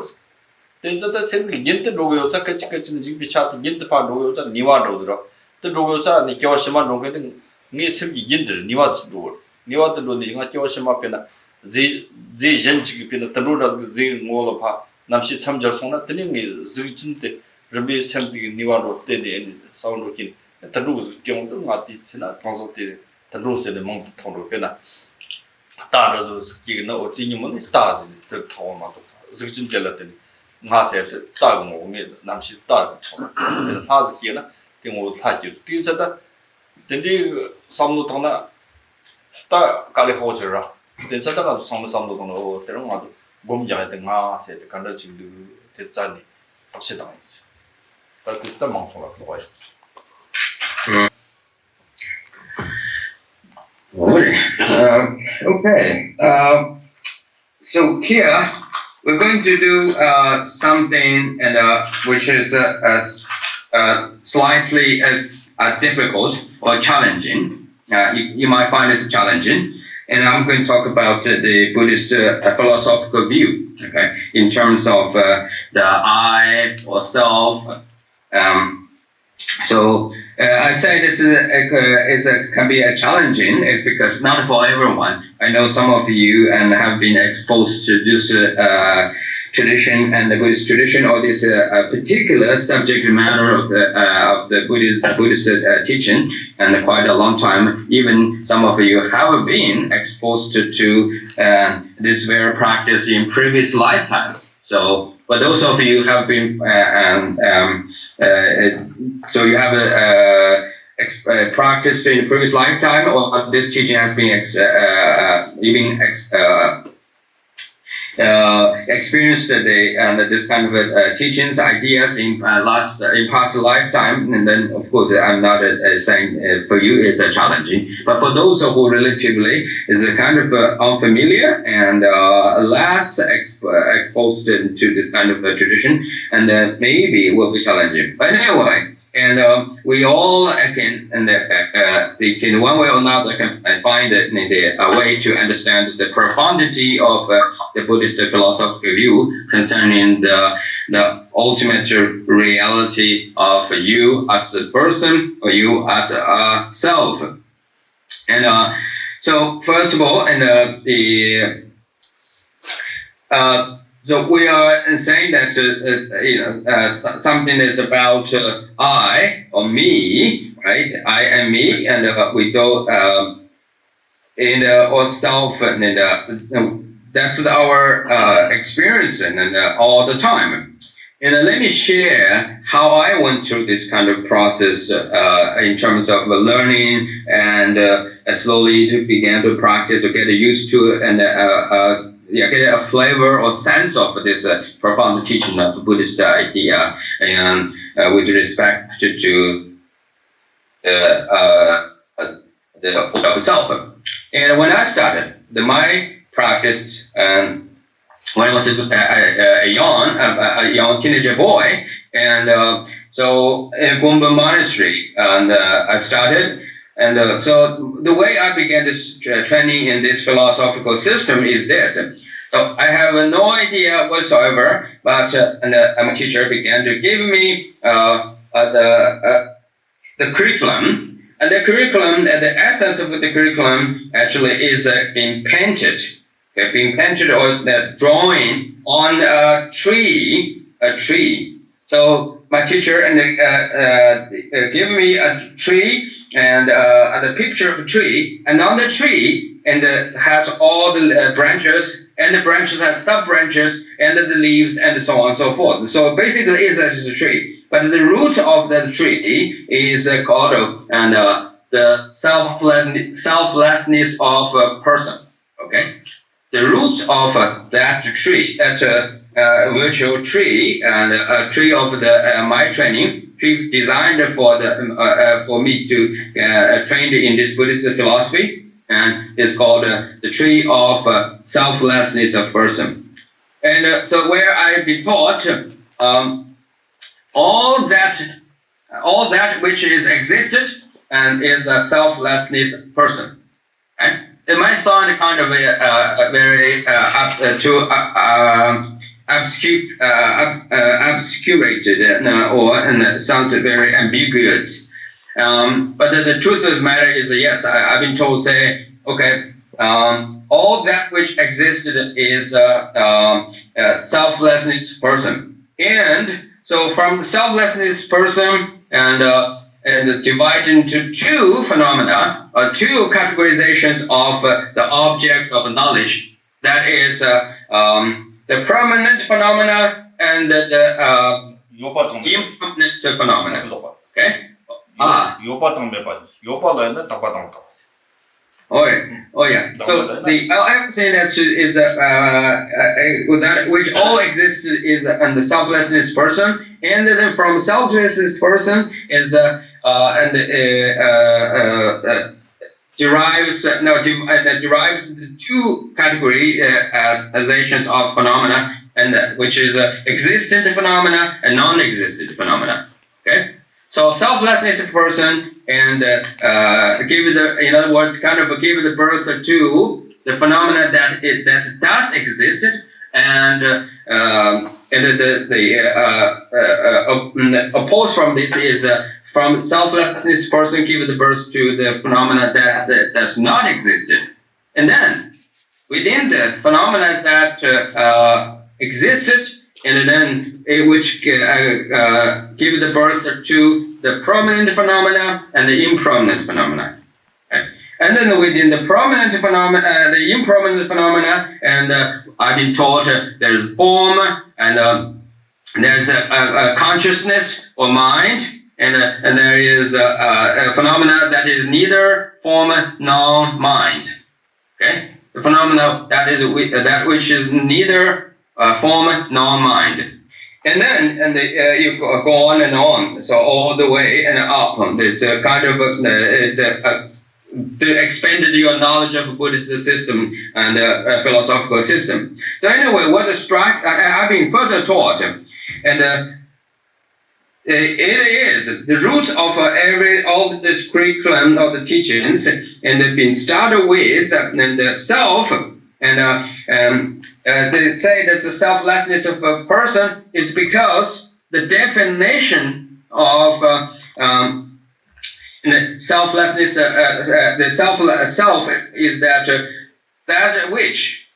된저다 생기 닌데 로고요자 같이는 지금 비차도 닌데 파 로고요자 니와 로즈로 또 로고요자 니 교시만 로고는 니 생기 닌데 니와 로 니와도 로니 nga 교시만 페나 지 젠지기 페나 ત로라 지 몰로 파 남시 참저송나 드닝이 ዝ진데 르비 샘디 니와로 때네 사운드kin ત로즈 경도 마티 지나 방송때 ત로스의 몽 통로 페나 따라서 기는 어디니면 따지 그 타오마도 ዝ진데라더니 nga se ta go nge nam shi ta de ha zi ye na de wo ta ji de zhe da de de sam lu tong na ta ka le ho zhe ra de zhe da ga sam lu tong lo de rong ma gom ya de nga se de kan de ji de de zan ni ta shi dang yi ta de sta mang so la lo ya Okay. So here we're going to do something which is slightly difficult or challenging. You might find this challenging, and I'm going to talk about the Buddhist philosophical view, okay, in terms of the I or self. So I say this can be a challenging, is because not for everyone. I know some of you and have been exposed to this tradition and the Buddhist tradition, or this particular subject matter of the Buddhist teaching, and quite a long time. Even some of you have been exposed to this very practice in previous lifetime. So, but those of you have been, so you have practiced in the previous lifetime, or this teaching has been experienced this kind of teachings, ideas in past lifetime, and then of course I'm not saying for you it's challenging, but for those who relatively is a kind of unfamiliar and less exposed to this kind of tradition, and maybe will be challenging. But anyway, and we all can, and they can one way or another can find a way to understand the profundity of the Buddhist philosophical view concerning the ultimate reality of you as a person or you as a self. And so first of all, and so we are saying that something is about I or me, right? I and me, and we don't or self, and that's our experience and all the time. And let me share how I went through this kind of process in terms of learning and slowly to begin to practice or get used to and get a flavor or sense of this profound teaching of Buddhist idea and with respect to the self. And when I started, my practice when I was a young teenager boy, And so in Gombe Monastery, and I started. And so the way I began this training in this philosophical system is this. So I have no idea whatsoever, but my teacher began to give me the curriculum. And the curriculum, the essence of the curriculum actually is being painted. Okay, being painted or drawing on a tree. So my teacher give me a tree and the picture of a tree, and on the tree and has all the branches, and the branches has sub branches and the leaves and so on and so forth. So basically, it's a tree, but the root of the tree is called the selflessness of a person. Okay, the roots of that tree, that virtual tree, and a tree of the my training, tree designed for me to train in this Buddhist philosophy, and it's called the tree of selflessness of person. And so where I've been taught all that which is existed and is a selflessness person. Okay? It might sound kind of very obscurated or sounds very ambiguous. But the truth of the matter is, yes, I've been told, say, okay, all that which existed is a selflessness person. And so from the selflessness person and divide into two phenomena, two categorizations of the object of knowledge. That is the permanent phenomena and the impermanent phenomena. Okay? Oh yeah. So the everything that is that which all exists is the selflessness person, and then from selflessness person is derives the two categorizations of phenomena, and which is existent phenomena and non-existent phenomena. Okay. So selflessness of person and in other words, kind of give the birth to the phenomena that does exist, and opposed from this is from selflessness person give the birth to the phenomena that does not exist, and then within the phenomena that existed, and then which give the birth to the permanent phenomena and the impermanent phenomena. Okay. And then within the permanent phenomena, the impermanent phenomena, and I've been taught there's form, and there's a consciousness or mind, and there is a phenomena that is neither form nor mind. Okay, the phenomena that is that which is neither form nor mind. And then you go on and on, so all the way and up. It's a kind of to expand your knowledge of Buddhist system and philosophical system. So anyway, what I've been further taught, and it is the root of all this curriculum of the teachings, and they've been started with and the self. And they say that the selflessness of a person is because the definition of selflessness, the self is that which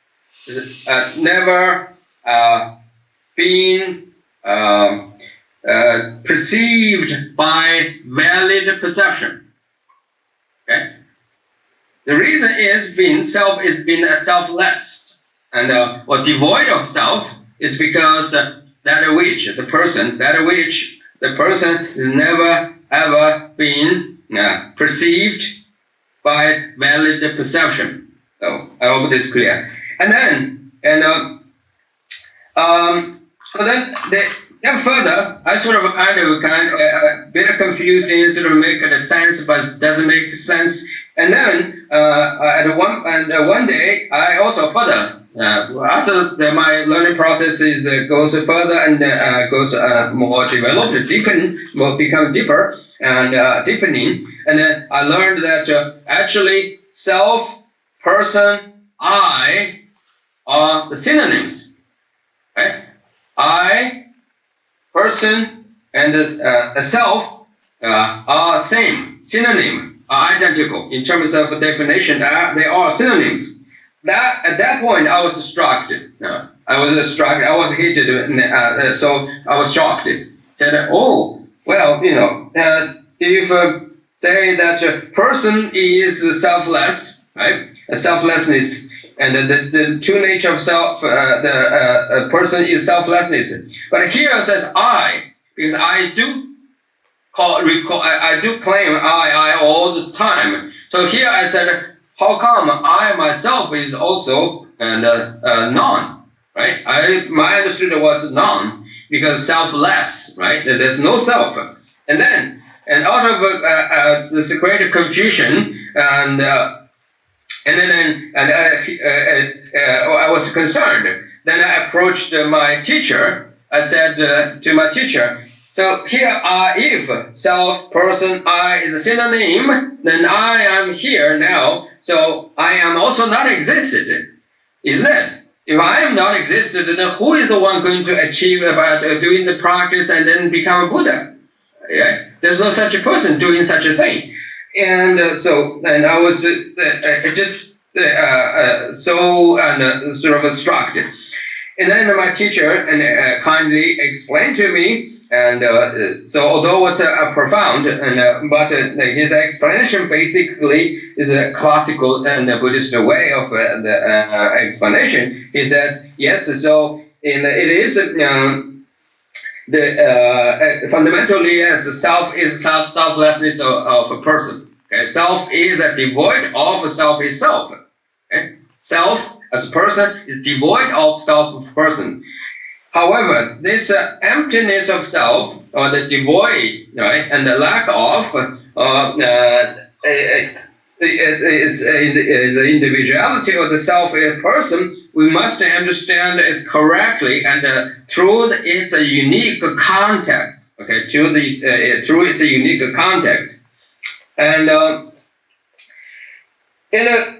is never been perceived by valid perception. Okay. The reason is being selfless and or devoid of self is because that which the person is never ever been perceived by valid perception. So I hope this is clear. And then then further, I sort of a bit of confusing, sort of make it sense, but doesn't make sense. And then one day, I also further as my learning process goes further and goes more developed, become deeper and deepening, and then I learned that actually self, person, I are the synonyms. Right? I, person, and self are same, synonym, are identical in terms of definition. They are synonyms. At that point, I was struck. I was struck. I was hit. So I was shocked. Said, "Oh, well, if say that a person is selfless, right? A selflessness, and the true nature of self, the person is selflessness. But here it says I, because I do I do claim I all the time. So here I said, how come I myself is also non, right? My understood was non because selfless, right? There's no self, and out of this great confusion and I was concerned. Then I approached my teacher. I said to my teacher, so here if self, person, I is a synonym, then I am here now. So I am also not existed. Isn't it? If I am not existed, then who is the one going to achieve about doing the practice and then become a Buddha? Yeah? There's no such a person doing such a thing. And I was just sort of struck. And then my teacher kindly explained to me, and so although it was profound, but his explanation basically is a classical and Buddhist way of the explanation. He says, yes, so it is fundamentally, yes, self is selflessness of a person. Okay? Self is devoid of self itself. Okay? Self as a person is devoid of self of person. However, this emptiness of self, or the devoid, right, and the lack of is the individuality of the self person, we must understand it correctly and through its unique context. Okay, through its unique context, and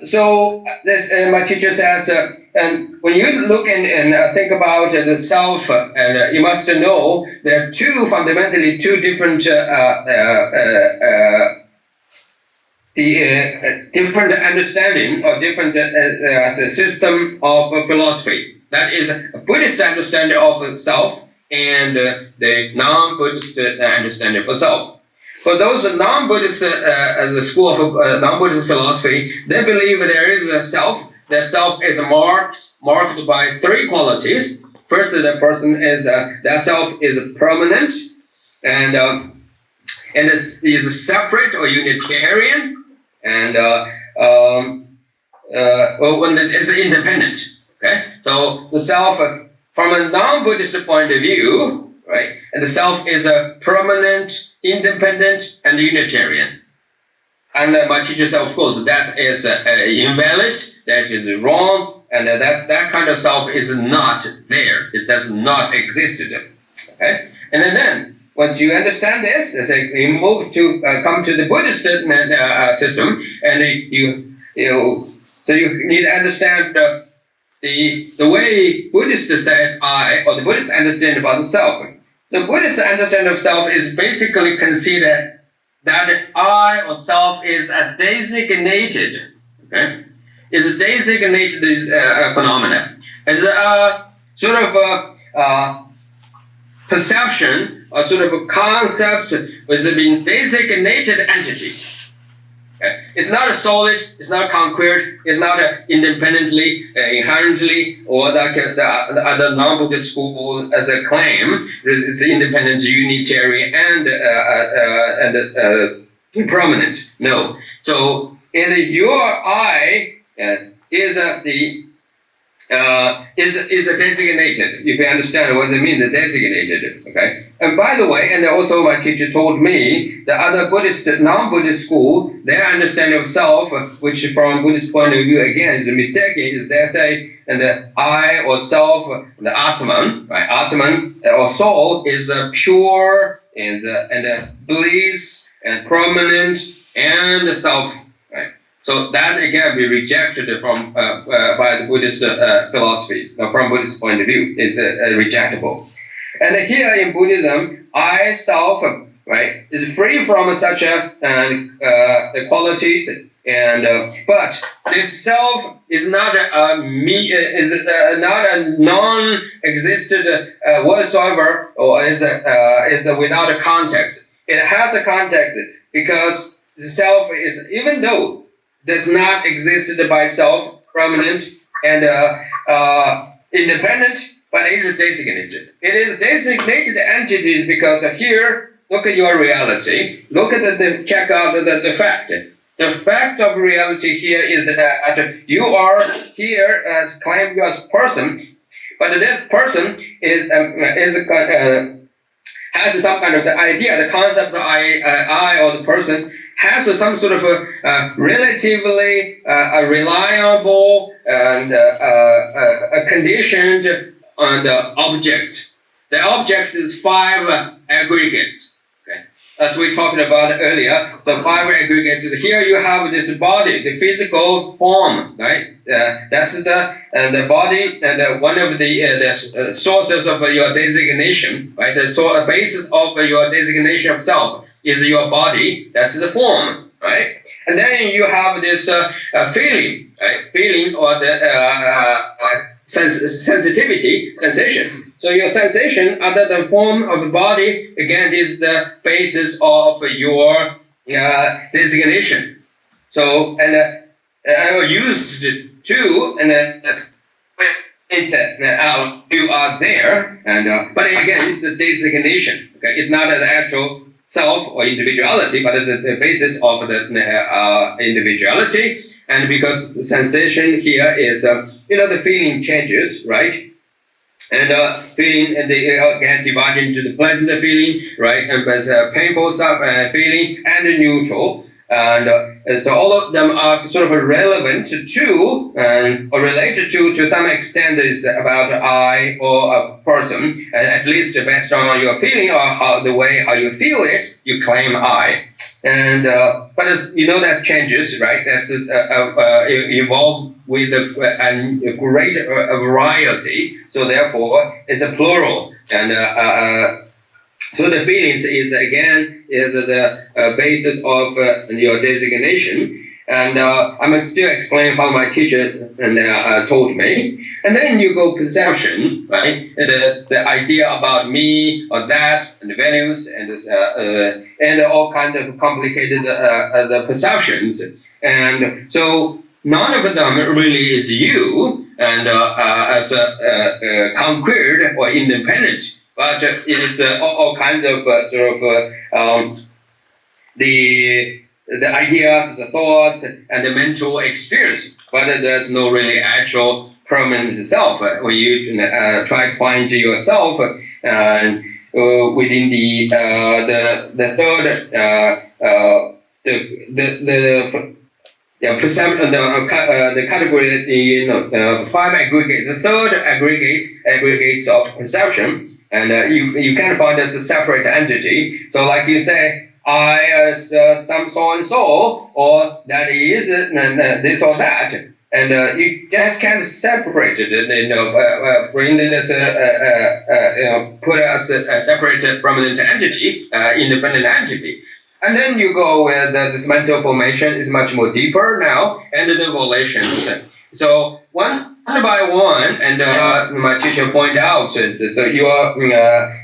so this my teacher says, and when you look and think about the self, and you must know there are fundamentally two different different understanding or different system of philosophy. That is a Buddhist understanding of self and the non-Buddhist understanding for self. For those non-Buddhist, the school of non-Buddhist philosophy, they believe there is a self. The self is marked by three qualities. First, the person is that self is permanent and is separate or Unitarian, and when it is independent. Okay, so the self, from a non-Buddhist point of view, right, and the self is a permanent, independent, and Unitarian. And my teacher said, of course, that is invalid, that is wrong, and that kind of self is not there. It does not exist. Okay, and then once you understand this, you move to come to the Buddhist system, and so you need to understand the way Buddhist says I, or the Buddhist understand about the self. So Buddhist understanding of self is basically consider that I or self is a designated, okay, is a designated phenomena. It's a sort of perception or sort of a concept with a designated entity. Okay? It's not a solid, it's not concrete, it's not independently, inherently, or like the other non-Buddhist school as a claim. It's independent, unitary, and permanent. No. So in your I is is designated. If you understand what they mean, the designated. Okay. And by the way, and also my teacher told me the other Buddhist, non-Buddhist school, their understanding of self, which from Buddhist point of view again is mistaken, is they say and the I or self, the Atman, right? Atman or soul is pure and bliss and permanent and self. Right. So that again be rejected from by the Buddhist philosophy. From Buddhist point of view, is rejectable. And here in Buddhism, I self, right, is free from such qualities. And but this self is not a me, is not a non-existent whatsoever, or is without a context. It has a context because the self is, even though does not exist by self, permanent and independent, but it is designated. It is designated entities because here, look at your reality. Look at check out the fact. The fact of reality here is that you are here as claimed as person, but this person has some kind of the idea, the concept of I or the person has some sort of a relatively reliable and a conditioned object. The object is 5 aggregates. Okay, as we talked about earlier, the 5 aggregates. Here you have this body, the physical form, right? That's the body, and one of the sources of your designation, right? The basis of your designation of self is your body. That's the form, right? And then you have this feeling, right? Feeling or the sensitivity, sensations. So your sensation, other than form of the body, again is the basis of your designation. So I used to, and you are there, and but again, it's the designation. Okay, it's not the actual self or individuality, but the basis of the individuality. And because the sensation here is, the feeling changes, right? And feeling, and they again divided into the pleasant feeling, right? And there's painful feeling and the neutral. And so all of them are sort of relevant to or related to some extent is about I or a person, and at least based on your feeling or the way how you feel it, you claim I. And but that changes, right? That's evolved with a great variety. So therefore, it's a plural, and so the feelings is again the basis of your designation. And I'm still explaining how my teacher told me. And then you go perception, right? The idea about me or that, and the values, and all kind of complicated the perceptions. And so none of them really is you, and as conquered or independent. But it is all kinds of the ideas, the thoughts, and the mental experience. But there's no really actual permanent self. When you try to find yourself within the third the category 5 aggregate, the third aggregates of perception. And you can find as a separate entity. So like you say, I as some so and so, or that is this or that, and you just can't separate it. Bring it, put it as a separate permanent entity, independent entity. And then you go with this mental formation is much more deeper now, and the volitions. So one by one, and my teacher pointed out, so your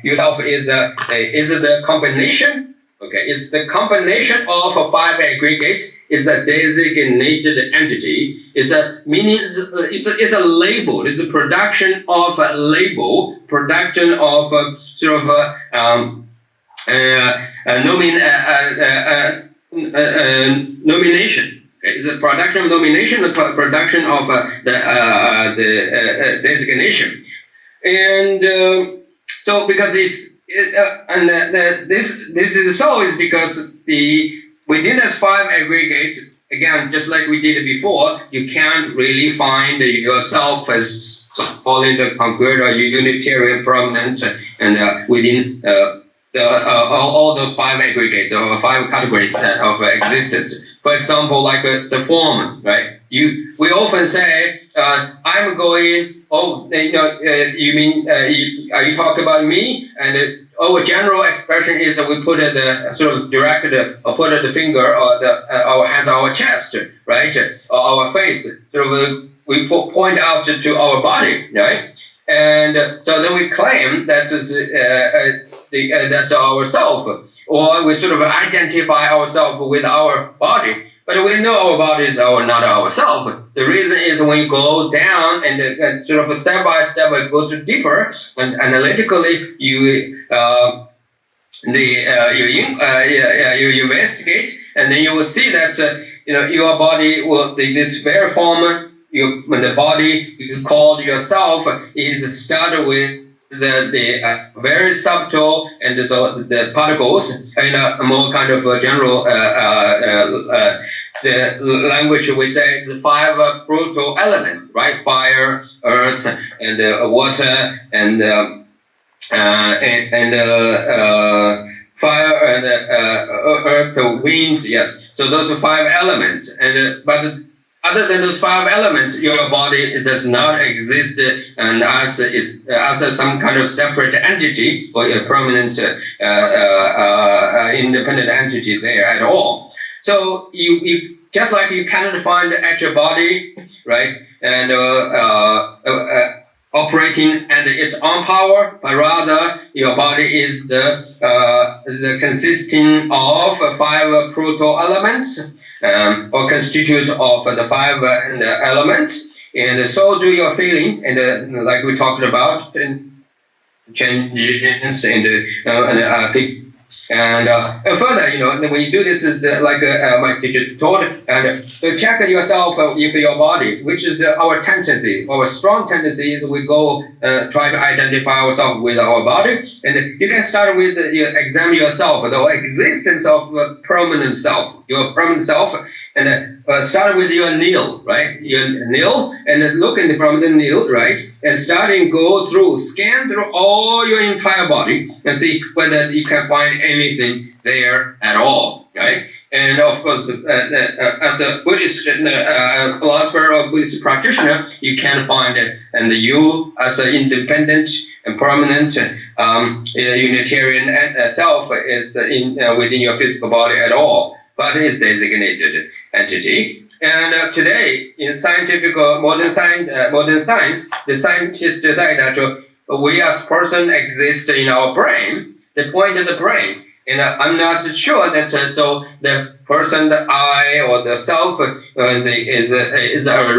yourself is the combination. Okay, it's the combination of 5 aggregates. Is a designated entity. It's a meaning. It's a label. It's a production of a label. Production of nomination. Okay? It's a production of nomination, the production of the designation. And so because this is so is because within the 5 aggregates, again, just like we did before, you can't really find yourself as solid, concrete, or unitarian, permanent, and within all those 5 aggregates or 5 categories of existence. For example, like the form, right? We often say, "I'm going." Oh, you mean are you talking about me? And our general expression is we put the sort of directed or put the finger or our hands on our chest, right, or our face. Sort of we point out to our body, right? And so then we claim that's ourself, or we sort of identify ourselves with our body. But we know our bodies are not ourselves. The reason is when you go down and sort of step by step, go to deeper and analytically, you investigate, and then you will see that your body will this very form. When the body you called yourself is started with the very subtle and so the particles in a more kind of general the language we say the 5 proto elements, right? Fire, earth, and water, and fire and earth, wind. Yes. So those are 5 elements, and but other than those 5 elements, your body does not exist and as some kind of separate entity or a permanent independent entity there at all. So you just like you cannot find at your body, right, and operating and its own power, but rather your body is the consisting of 5 proto elements. Or constitute of the 5 elements, and so do your feeling, and like we talked about, changes and further, when you do this, is like my teacher taught, and so check yourself if your body, which is our tendency, our strong tendency is we go try to identify ourselves with our body, and you can start with examine yourself, the existence of permanent self, your permanent self, and start with your nail, right? Your nail, and looking from the nail, right? And starting scan through all your entire body and see whether you can find anything there at all, right? And of course, as a Buddhist philosopher or Buddhist practitioner, you can find it, and you as an independent and permanent Unitarian self is within your physical body at all, but is designated entity. And today, in scientific modern science, the scientists say that we as person exist in our brain, the point of the brain. And I'm not sure that so the person, the I or the self, is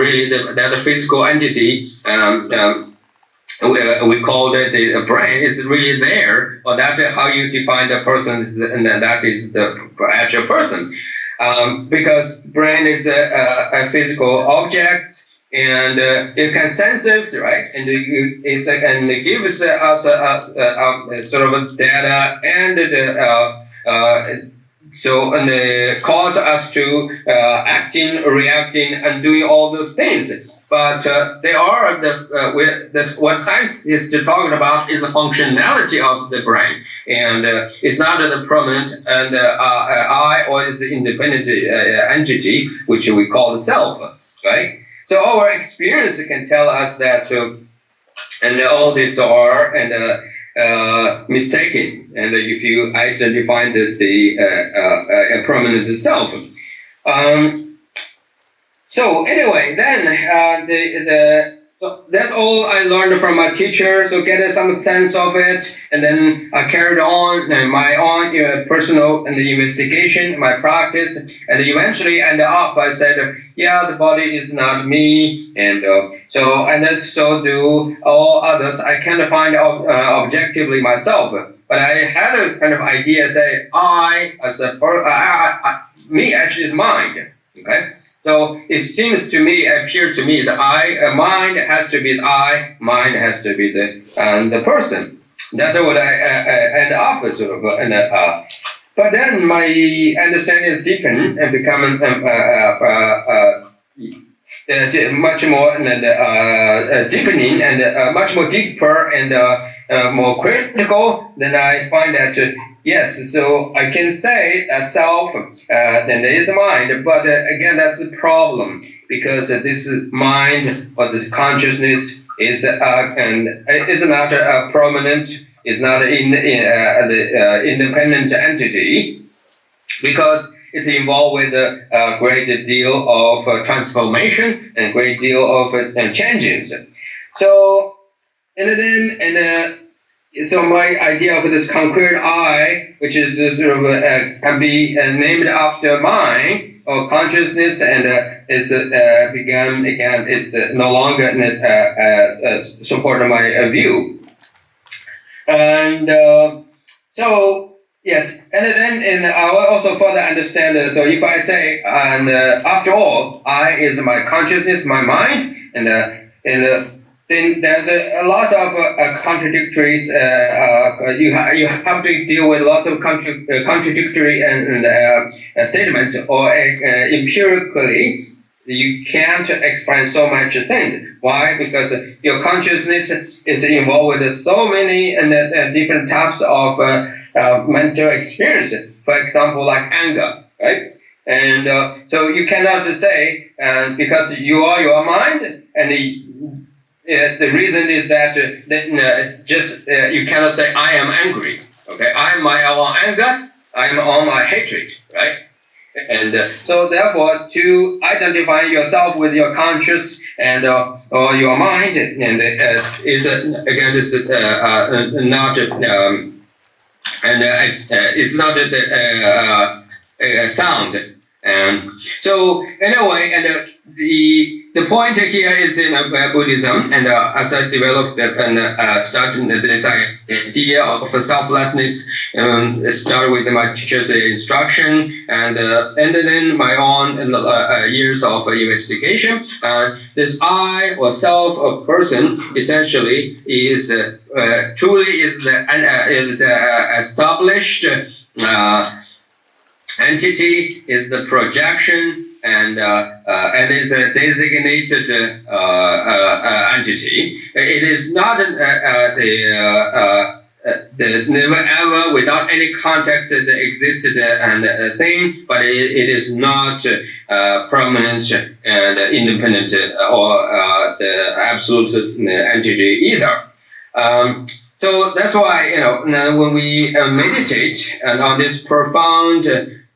really that physical entity. We call it the brain is really there, or that's how you define the person, and that is the actual person. Because brain is a physical object, and it can sense it, right? And it gives us a sort of data and cause us to acting, reacting, and doing all those things. But they are what science is talking about is the functionality of the brain, and it's not the permanent and I or is the independent entity which we call the self, right? So our experience can tell us that, and all these are mistaken, and if you identify the permanent self. So anyway, then so that's all I learned from my teacher. So get some sense of it, and then I carried on my own personal investigation, my practice, and eventually ended up. I said, yeah, the body is not me, and so do all others. I can't find objectively myself, but I had a kind of idea. Say I as me actually is mind. Okay. So it seems to me, appears to me that mind has to be the I, mind has to be the person. That's what I end up with, sort of. But then my understanding is deepened and becoming much more deepening and much more deeper and more critical. Then I find that yes, so I can say self, then there is a mind, but again, that's the problem, because this mind or this consciousness is not prominent, is not the independent entity, because it's involved with a great deal of transformation and a great deal of changes. So, so my idea of this concrete I, which is sort of can be named after mind or consciousness, and is began again. It's no longer support my view, and so. Yes, and then I will also further understand. So if I say, and after all, I is my consciousness, my mind, and then there's a lot of contradictories. You have to deal with lots of contradictory statements, or empirically. You can't explain so much things. Why? Because your consciousness is involved with so many different types of mental experience. For example, like anger, right? And so you cannot say because you are your mind, and the reason is that you cannot say I am angry. Okay, I am my own anger. I am on my hatred, right? And so therefore, to identify yourself with your conscious and or your mind, and is again is not and it's not sound. So anyway, and the point here is in Buddhism, and as I developed and started this idea of selflessness, started with my teacher's instruction, and then my own years of investigation. This I or self or person essentially is truly is the established entity, is the projection, and is a designated entity. It is not the never ever without any context that existed and thing, but it is not permanent and independent or the absolute entity either. So that's why when we meditate and on this profound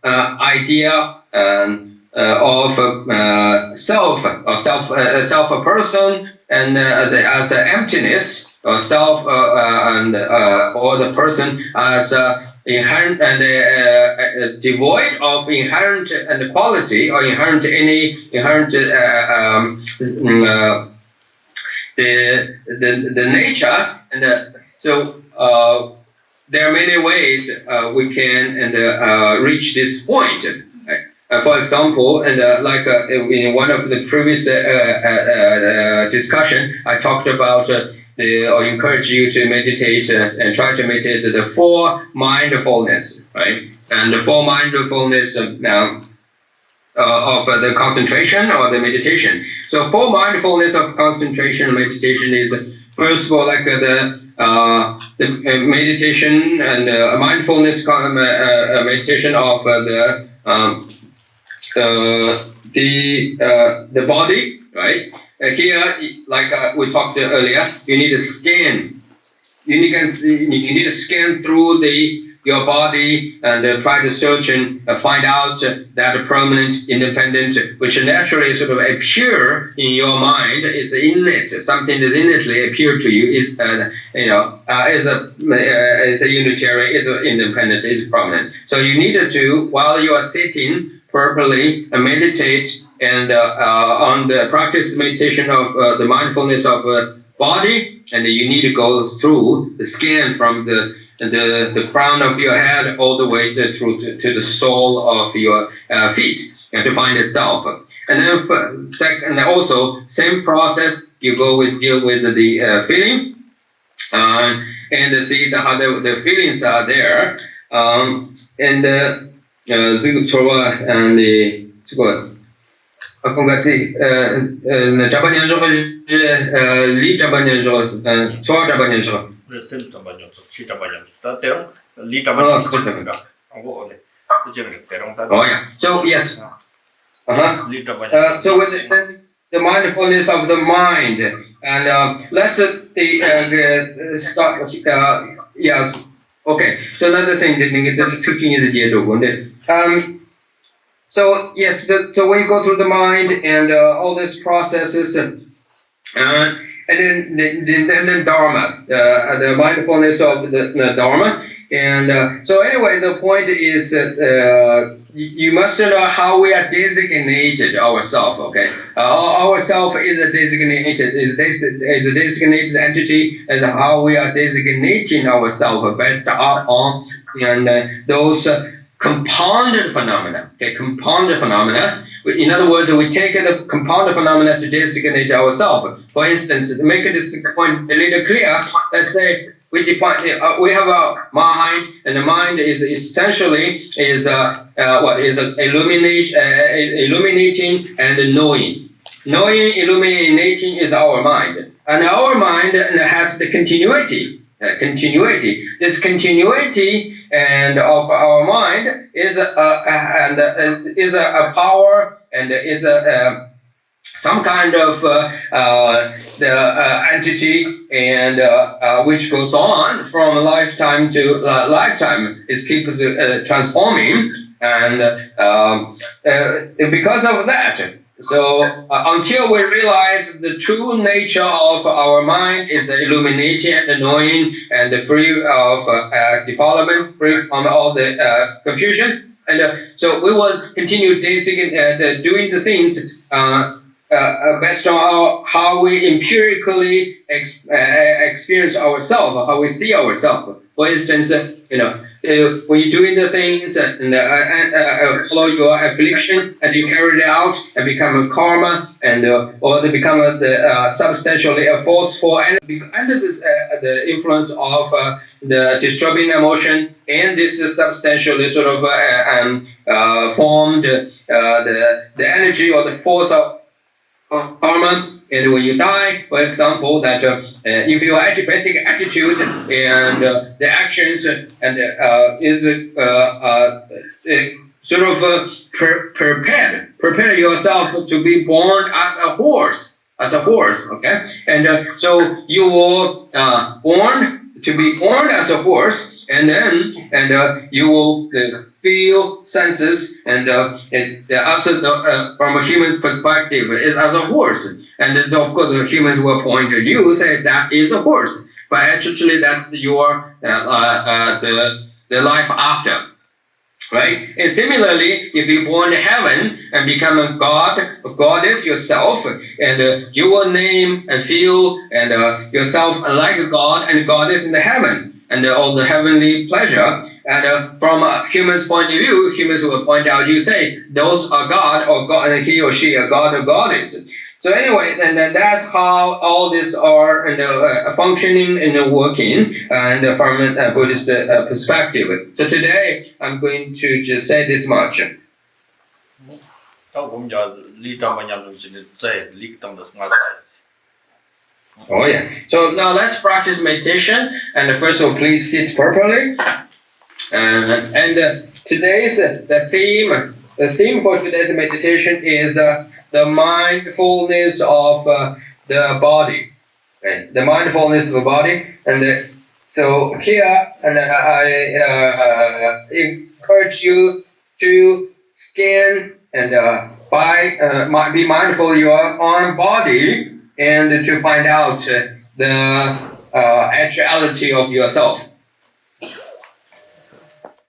idea of self or self a person, and as an emptiness or self or the person as inherent and devoid of inherent and quality or inherent the nature, and so there are many ways we can reach this point. For example, and like in one of the previous discussion, I talked about or encourage you to meditate and try to meditate the four mindfulness, right? And the four mindfulness of the concentration or the meditation. So four mindfulness of concentration and meditation is, first of all, like the meditation and mindfulness meditation of the body, right? Here, like we talked earlier, you need to scan. You need to scan through your body and try to search and find out that permanent, independent, which naturally sort of appear in your mind, is innate. Something that innately appear to you is is a unitary, is independent, is prominent. So you need to, while you are sitting properly, meditate and on the practice meditation of the mindfulness of body, and you need to go through the scan from the crown of your head all the way to the sole of your feet, and to find itself. And then second, also same process. You go with deal with the feeling, and see how the feelings are there. And 这个除了你这个刚才那这半年之后是离这半年之后错这半年之后。쌤 잠깐만요. 치 잠깐만요. 다 때랑 리 잠깐만요. 하고 네. 이제 때랑 다. Oh yeah. So yes. 리 잠깐만요. So with the mindfulness of the mind, and let's start. Yes. Okay. So another thing that the teaching is the so yes, so when you go through the mind and all these processes, and then Dharma, the mindfulness of the Dharma, and so anyway, the point is that you must know how we are designated ourselves. Okay, ourself is a designated is a designated entity as how we are designating ourselves based on and those compounded phenomena. Okay, compounded phenomena. In other words, we take the compounded phenomena to designate ourselves. For instance, to make this point a little clear, let's say we have a mind, and the mind is essentially illuminating and knowing. Knowing, illuminating is our mind, and our mind has the continuity. This continuity and of our mind is a power, and is some kind of the entity, and which goes on from lifetime to lifetime. It keeps transforming, and because of that. So until we realize the true nature of our mind is the illuminating and the knowing and free of development, free from all the confusions, and so we will continue doing the things based on how we empirically experience ourselves, how we see ourselves. For instance, when you're doing the things and follow your affliction, and you carry it out and become a karma, and or they become substantially a forceful, and under this, the influence of the disturbing emotion, and this is substantially sort of formed the energy or the force of karma. And when you die, for example, that if your basic attitude and the actions and is sort of prepare yourself to be born as a horse, okay, and so you will be born as a horse, and then you will feel senses, and also from a human's perspective is as a horse, and so of course the humans will point at you say that is a horse, but actually that's your the life after. Right? And similarly, if you're born in heaven and become a god, a goddess yourself, and you will name and feel and yourself like a god and a goddess in the heaven, and all the heavenly pleasure. And from a human's point of view, humans will point out, you say, those are God, or God, and he or she a god or goddess. So anyway, and that's how all these are functioning and working, and from a Buddhist perspective. So today, I'm going to just say this much. Oh yeah. So now let's practice meditation, and first of all, please sit properly. And today's the theme for today's meditation is the mindfulness of the body. Okay? The mindfulness of the body, and so here, and I encourage you to scan and be mindful of your own body, and to find out the actuality of yourself.